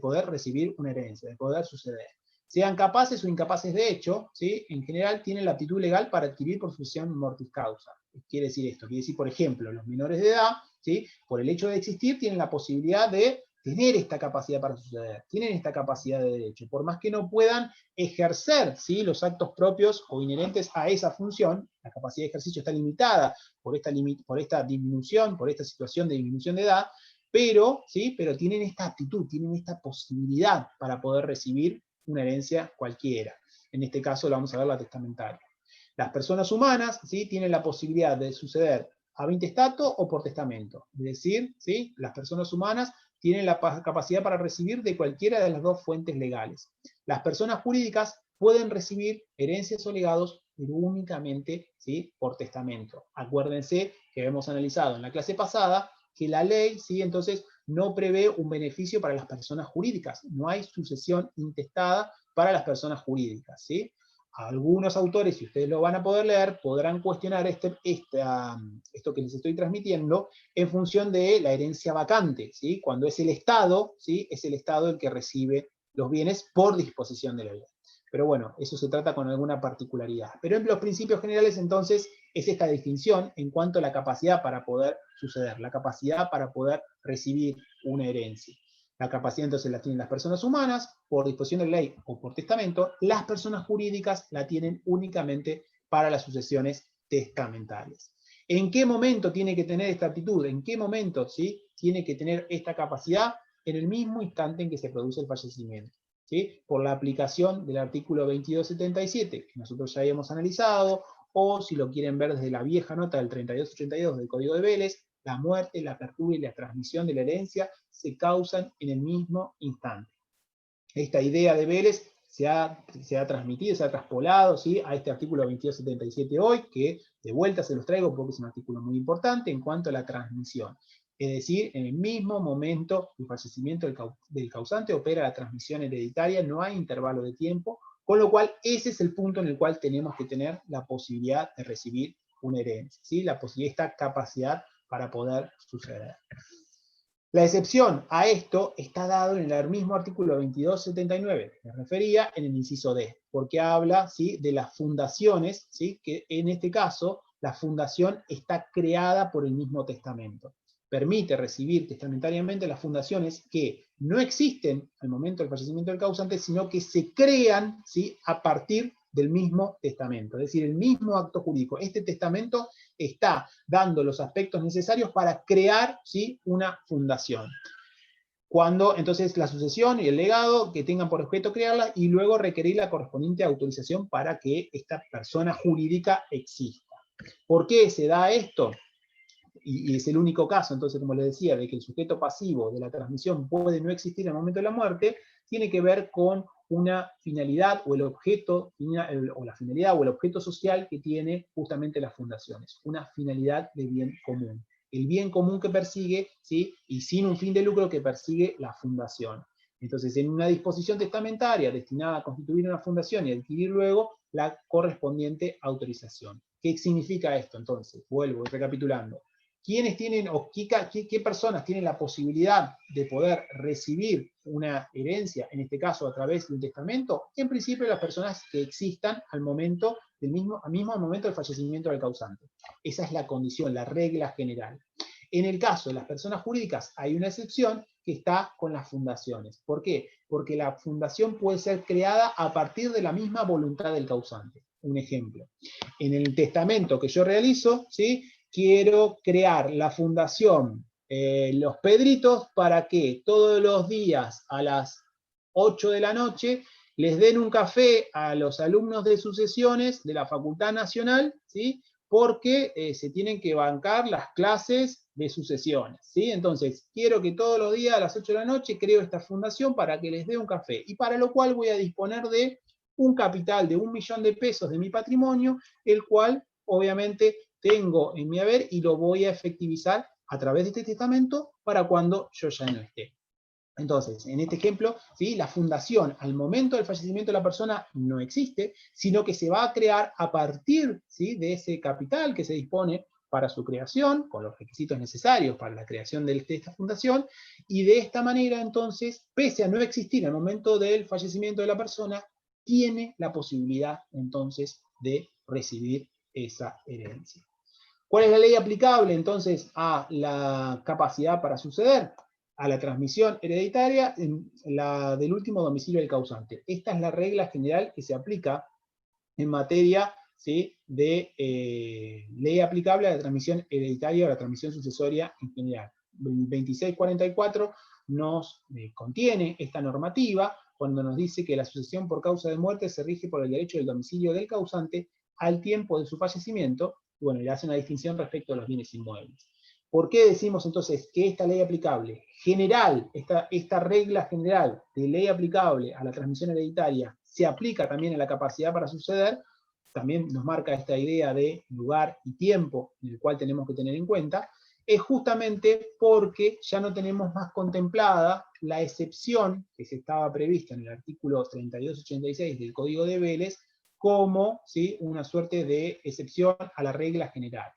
poder recibir una herencia, de poder suceder. Sean capaces o incapaces de hecho, ¿sí?, en general tienen la aptitud legal para adquirir por sucesión mortis causa. Quiere decir esto, quiere decir, por ejemplo, los menores de edad, ¿sí?, por el hecho de existir, tienen la posibilidad de tener esta capacidad para suceder, tienen esta capacidad de derecho, por más que no puedan ejercer, ¿sí?, los actos propios o inherentes a esa función. La capacidad de ejercicio está limitada por esta disminución, por esta situación de disminución de edad, pero, ¿sí?, pero tienen esta aptitud, tienen esta posibilidad para poder recibir una herencia cualquiera. En este caso la vamos a ver, la testamentaria. Las personas humanas, ¿sí?, tienen la posibilidad de suceder a intestato o por testamento. Es decir, ¿sí?, las personas humanas tienen la capacidad para recibir de cualquiera de las dos fuentes legales. Las personas jurídicas pueden recibir herencias o legados, pero únicamente, ¿sí?, por testamento. Acuérdense que hemos analizado en la clase pasada que la ley, ¿sí?, entonces no prevé un beneficio para las personas jurídicas. No hay sucesión intestada para las personas jurídicas, ¿sí? Algunos autores, si ustedes lo van a poder leer, podrán cuestionar esto que les estoy transmitiendo en función de la herencia vacante, ¿sí? Cuando es el Estado, ¿sí?, es el Estado el que recibe los bienes por disposición de la ley. Pero bueno, eso se trata con alguna particularidad. Pero en los principios generales, entonces, es esta distinción en cuanto a la capacidad para poder suceder, la capacidad para poder recibir una herencia. La capacidad entonces la tienen las personas humanas, por disposición de ley o por testamento. Las personas jurídicas la tienen únicamente para las sucesiones testamentarias. ¿En qué momento tiene que tener esta aptitud? ¿En qué momento, ¿sí?, tiene que tener esta capacidad? En el mismo instante en que se produce el fallecimiento, ¿sí?, por la aplicación del artículo 2277, que nosotros ya habíamos analizado, o si lo quieren ver desde la vieja nota del 3282 del Código de Vélez, la muerte, la apertura y la transmisión de la herencia se causan en el mismo instante. Esta idea de Vélez se ha transmitido, se ha traspolado, ¿sí?, a este artículo 2277 hoy, que de vuelta se los traigo porque es un artículo muy importante en cuanto a la transmisión. Es decir, en el mismo momento del fallecimiento del causante opera la transmisión hereditaria, no hay intervalo de tiempo, con lo cual ese es el punto en el cual tenemos que tener la posibilidad de recibir una herencia, ¿sí?, la posibilidad, esta capacidad para poder suceder. La excepción a esto está dado en el mismo artículo 2279, que me refería, en el inciso D, porque habla, ¿sí?, de las fundaciones, ¿sí?, que en este caso la fundación está creada por el mismo testamento. permite recibir testamentariamente las fundaciones que no existen al momento del fallecimiento del causante, sino que se crean, ¿sí?, a partir del mismo testamento, es decir, el mismo acto jurídico. Este testamento está dando los aspectos necesarios para crear, ¿sí?, una fundación. Cuando entonces la sucesión y el legado que tengan por objeto crearla y luego requerir la correspondiente autorización para que esta persona jurídica exista. ¿Por qué se da esto? Y es el único caso, entonces, como les decía, de que el sujeto pasivo de la transmisión puede no existir al momento de la muerte, tiene que ver con una finalidad o el objeto, o la finalidad o el objeto social que tiene justamente las fundaciones, una finalidad de bien común. El bien común que persigue, ¿sí?, y sin un fin de lucro que persigue la fundación. Entonces, en una disposición testamentaria destinada a constituir una fundación y adquirir luego la correspondiente autorización. ¿Qué significa esto entonces? Vuelvo recapitulando. ¿Quiénes tienen o qué personas tienen la posibilidad de poder recibir una herencia, en este caso a través de un testamento? En principio las personas que existan al momento mismo momento del fallecimiento del causante. Esa es la condición, la regla general. En el caso de las personas jurídicas hay una excepción que está con las fundaciones. ¿Por qué? Porque la fundación puede ser creada a partir de la misma voluntad del causante. Un ejemplo. En el testamento que yo realizo, ¿sí?, quiero crear la fundación Los Pedritos para que todos los días a las 8 de la noche les den un café a los alumnos de sucesiones de la Facultad Nacional, ¿sí?, porque se tienen que bancar las clases de sucesiones, ¿sí? Entonces, quiero que todos los días a las 8 de la noche creo esta fundación para que les dé un café, y para lo cual voy a disponer de un capital de 1 millón de pesos de mi patrimonio, el cual, obviamente, tengo en mi haber y lo voy a efectivizar a través de este testamento para cuando yo ya no esté. Entonces, en este ejemplo, ¿sí?, la fundación al momento del fallecimiento de la persona no existe, sino que se va a crear a partir, ¿sí?, de ese capital que se dispone para su creación, con los requisitos necesarios para la creación de esta fundación, y de esta manera, entonces, pese a no existir al momento del fallecimiento de la persona, tiene la posibilidad, entonces, de recibir esa herencia. ¿Cuál es la ley aplicable, entonces, a la capacidad para suceder? A la transmisión hereditaria, la del último domicilio del causante. Esta es la regla general que se aplica en materia, ¿sí?, de ley aplicable a la transmisión hereditaria o a la transmisión sucesoria en general. El 2644 nos contiene esta normativa cuando nos dice que la sucesión por causa de muerte se rige por el derecho del domicilio del causante al tiempo de su fallecimiento. Bueno, le hace una distinción respecto a los bienes inmuebles. ¿Por qué decimos entonces que esta ley aplicable general, esta regla general de ley aplicable a la transmisión hereditaria se aplica también a la capacidad para suceder? También nos marca esta idea de lugar y tiempo en el cual tenemos que tener en cuenta, es justamente porque ya no tenemos más contemplada la excepción que se estaba prevista en el artículo 3286 del Código de Vélez como, ¿sí?, una suerte de excepción a la regla general.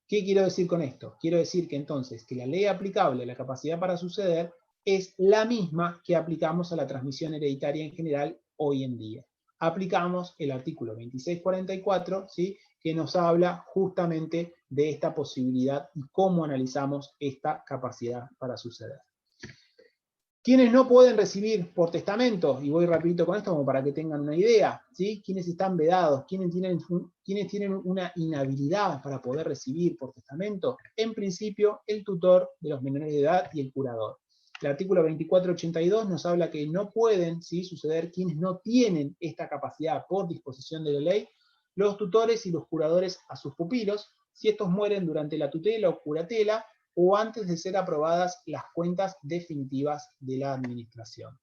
¿Qué quiero decir con esto? Quiero decir que entonces que la ley aplicable a la capacidad para suceder es la misma que aplicamos a la transmisión hereditaria en general hoy en día. Aplicamos el artículo 2644, ¿sí?, que nos habla justamente de esta posibilidad y cómo analizamos esta capacidad para suceder. ¿Quiénes no pueden recibir por testamento? Y voy rapidito con esto como para que tengan una idea, ¿sí? ¿Quiénes están vedados? ¿Quiénes tienen una inhabilidad para poder recibir por testamento? En principio, el tutor de los menores de edad y el curador. El artículo 2482 nos habla que no pueden, ¿sí?, suceder quienes no tienen esta capacidad por disposición de la ley, los tutores y los curadores a sus pupilos, si estos mueren durante la tutela o curatela, o antes de ser aprobadas las cuentas definitivas de la administración.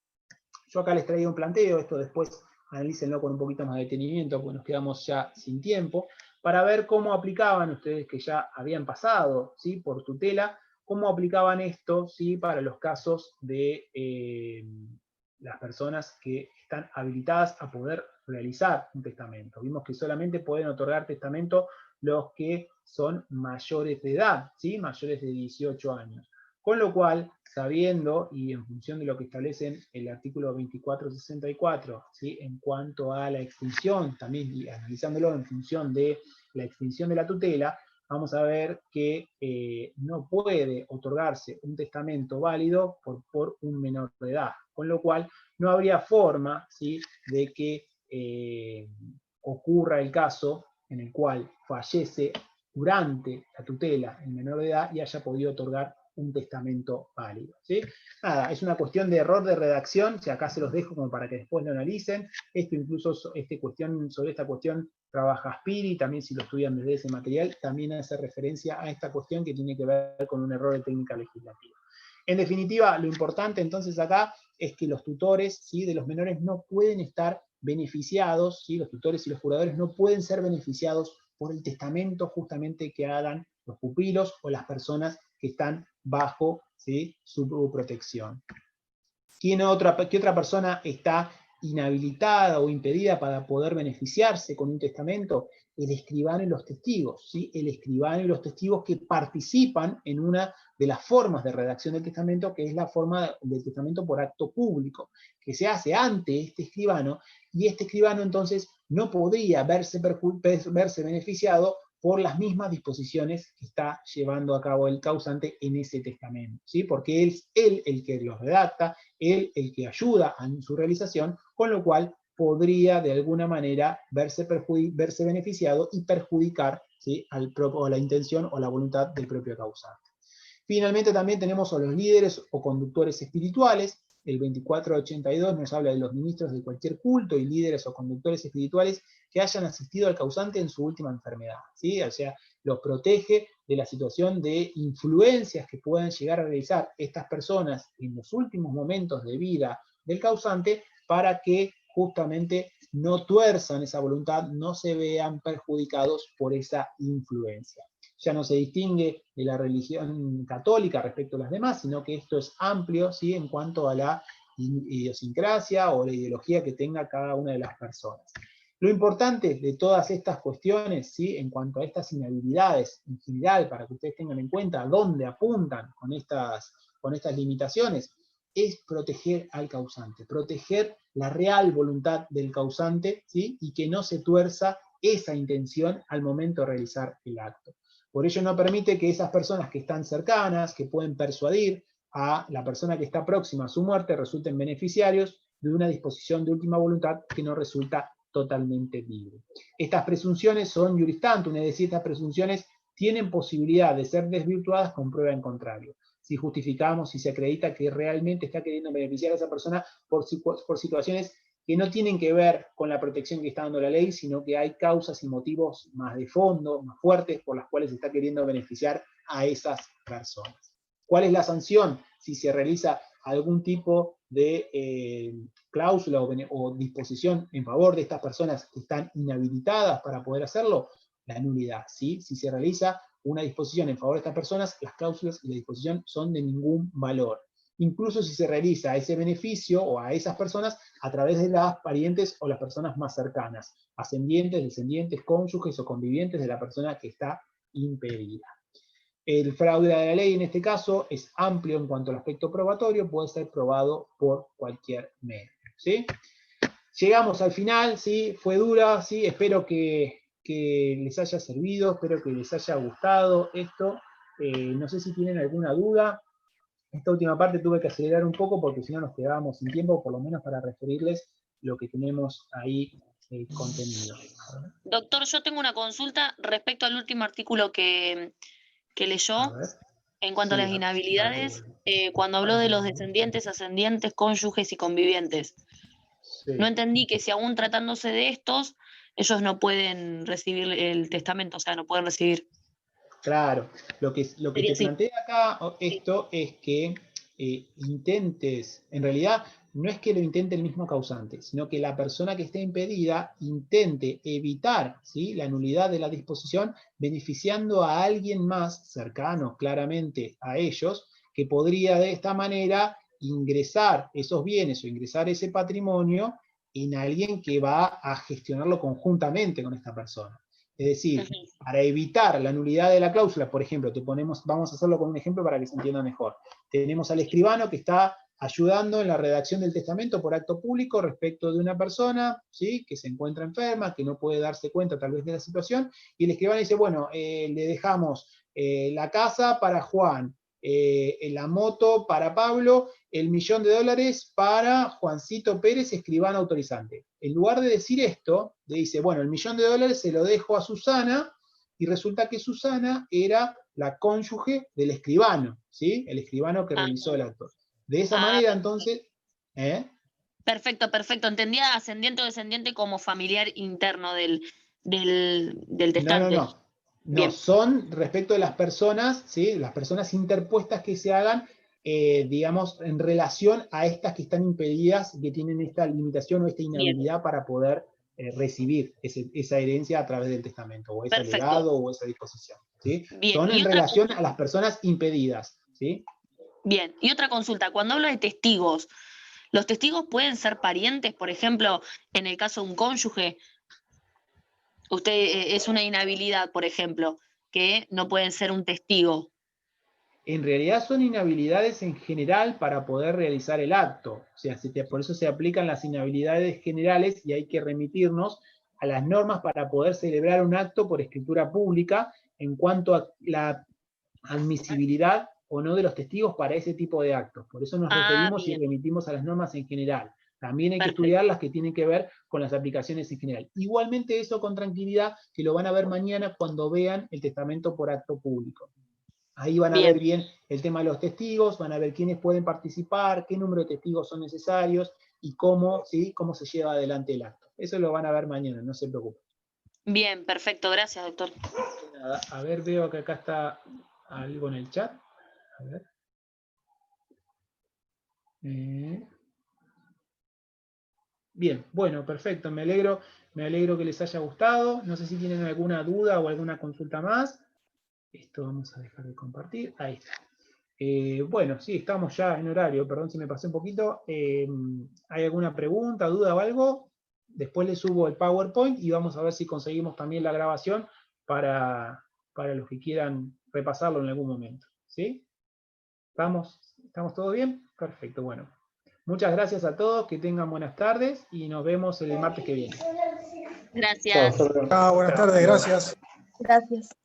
Yo acá les traigo un planteo, esto después analícenlo con un poquito más de detenimiento, porque nos quedamos ya sin tiempo, para ver cómo aplicaban ustedes que ya habían pasado, ¿sí?, por tutela, cómo aplicaban esto, ¿sí?, para los casos de las personas que están habilitadas a poder realizar un testamento. Vimos que solamente pueden otorgar testamento los que son mayores de edad, ¿sí?, mayores de 18 años. Con lo cual, sabiendo y en función de lo que establece el artículo 2464, ¿sí?, en cuanto a la extinción, también y analizándolo en función de la extinción de la tutela, vamos a ver que no puede otorgarse un testamento válido por un menor de edad, con lo cual no habría forma, ¿sí?, de que ocurra el caso en el cual fallece durante la tutela el menor de edad y haya podido otorgar un testamento válido, ¿sí? Nada, es una cuestión de error de redacción, si acá se los dejo como para que después lo analicen. Esto incluso, sobre esta cuestión trabaja Spiri, también si lo estudian desde ese material, también hace referencia a esta cuestión que tiene que ver con un error de técnica legislativa. En definitiva, lo importante entonces acá es que los tutores, ¿sí?, de los menores no pueden estar beneficiados, ¿sí?, los tutores y los curadores no pueden ser beneficiados por el testamento justamente que hagan los pupilos o las personas que están bajo, ¿sí?, su protección. ¿Qué otra persona está inhabilitada o impedida para poder beneficiarse con un testamento? El escribano y los testigos, ¿sí? El escribano y los testigos que participan en una de las formas de redacción del testamento, que es la forma del testamento por acto público, que se hace ante este escribano, y este escribano entonces no podría verse beneficiado por las mismas disposiciones que está llevando a cabo el causante en ese testamento, ¿sí? Porque es él el que los redacta, él el que ayuda en su realización, con lo cual podría de alguna manera verse beneficiado y perjudicar, ¿sí?, a la intención o la voluntad del propio causante. Finalmente también tenemos a los líderes o conductores espirituales. El 2482 nos habla de los ministros de cualquier culto y líderes o conductores espirituales que hayan asistido al causante en su última enfermedad, ¿sí? O sea, los protege de la situación de influencias que puedan llegar a realizar estas personas en los últimos momentos de vida del causante para que justamente no tuerzan esa voluntad, no se vean perjudicados por esa influencia. Ya no se distingue de la religión católica respecto a las demás, sino que esto es amplio, ¿sí?, en cuanto a la idiosincrasia o la ideología que tenga cada una de las personas. Lo importante de todas estas cuestiones, ¿sí?, en cuanto a estas inhabilidades en general, para que ustedes tengan en cuenta a dónde apuntan con estas limitaciones, es proteger al causante, proteger la real voluntad del causante, ¿sí?, y que no se tuerza esa intención al momento de realizar el acto. Por ello no permite que esas personas que están cercanas, que pueden persuadir a la persona que está próxima a su muerte, resulten beneficiarios de una disposición de última voluntad que no resulta totalmente libre. Estas presunciones son juris tantum, es decir, estas presunciones tienen posibilidad de ser desvirtuadas con prueba en contrario. Si justificamos, si se acredita que realmente está queriendo beneficiar a esa persona por situaciones que no tienen que ver con la protección que está dando la ley, sino que hay causas y motivos más de fondo, más fuertes, por las cuales se está queriendo beneficiar a esas personas. ¿Cuál es la sanción si se realiza algún tipo de cláusula o disposición en favor de estas personas que están inhabilitadas para poder hacerlo? La nulidad, ¿sí? Si se realiza una disposición en favor de estas personas, las cláusulas y la disposición son de ningún valor. Incluso si se realiza ese beneficio o a esas personas a través de las parientes o las personas más cercanas, ascendientes, descendientes, cónyuges o convivientes de la persona que está impedida. El fraude de la ley en este caso es amplio en cuanto al aspecto probatorio, puede ser probado por cualquier medio, ¿sí? Llegamos al final, ¿sí? Fue dura, ¿sí? Espero que les haya servido, espero que les haya gustado esto. No sé si tienen alguna duda. Esta última parte tuve que acelerar un poco porque si no nos quedábamos sin tiempo, por lo menos para referirles lo que tenemos ahí contenido. Doctor, yo tengo una consulta respecto al último artículo que leyó en cuanto a las inhabilidades, cuando habló de los descendientes, ascendientes, cónyuges y convivientes. Sí. No entendí que si aún tratándose de estos, ellos no pueden recibir el testamento, o sea, no pueden recibir. Claro, lo que te así. plantea acá esto es que intentes, en realidad no es que lo intente el mismo causante, sino que la persona que esté impedida intente evitar, ¿sí?, la nulidad de la disposición beneficiando a alguien más cercano claramente a ellos, que podría de esta manera ingresar esos bienes o ingresar ese patrimonio en alguien que va a gestionarlo conjuntamente con esta persona. Es decir, para evitar la nulidad de la cláusula, por ejemplo, vamos a hacerlo con un ejemplo para que se entienda mejor. Tenemos al escribano que está ayudando en la redacción del testamento por acto público respecto de una persona, ¿sí?, que se encuentra enferma, que no puede darse cuenta tal vez de la situación, y el escribano dice, bueno, le dejamos la casa para Juan, la moto para Pablo, el $1.000.000 para Juancito Pérez, escribano autorizante. En lugar de decir esto, le dice, bueno, el $1.000.000 se lo dejo a Susana, y resulta que Susana era la cónyuge del escribano, ¿sí?, el escribano que realizó el acto. De esa manera, entonces, Perfecto, perfecto. Entendía ascendiente o descendiente como familiar interno del testante. No, son respecto de las personas, ¿sí?, las personas interpuestas que se hagan, digamos, en relación a estas que están impedidas, que tienen esta limitación o esta inhabilidad para poder recibir esa herencia a través del testamento, o ese legado, o esa disposición, ¿sí? Son en relación a las personas impedidas, ¿sí? Bien, y otra consulta, cuando hablo de testigos, ¿los testigos pueden ser parientes, por ejemplo, en el caso de un cónyuge? Usted es una inhabilidad, por ejemplo, que no pueden ser un testigo. En realidad son inhabilidades en general para poder realizar el acto. O sea, por eso se aplican las inhabilidades generales y hay que remitirnos a las normas para poder celebrar un acto por escritura pública en cuanto a la admisibilidad o no de los testigos para ese tipo de actos. Por eso nos referimos y remitimos a las normas en general. También hay que estudiar las que tienen que ver con las aplicaciones en general. Igualmente eso con tranquilidad, que lo van a ver mañana cuando vean el testamento por acto público. Ahí van a ver bien el tema de los testigos, van a ver quiénes pueden participar, qué número de testigos son necesarios y cómo, ¿sí?, cómo se lleva adelante el acto. Eso lo van a ver mañana, no se preocupen. Bien, perfecto, gracias, doctor. Nada, a ver, veo que acá está algo en el chat. A ver. Bien, bueno, perfecto, me alegro que les haya gustado. No sé si tienen alguna duda o alguna consulta más. Esto vamos a dejar de compartir. Ahí está. Bueno, sí, estamos ya en horario, perdón si me pasé un poquito. ¿Hay alguna pregunta, duda o algo? Después les subo el PowerPoint y vamos a ver si conseguimos también la grabación para los que quieran repasarlo en algún momento. ¿Sí? ¿Estamos todos bien? Perfecto, bueno. Muchas gracias a todos, que tengan buenas tardes y nos vemos el martes que viene. Gracias. Buenas tardes, gracias. Gracias.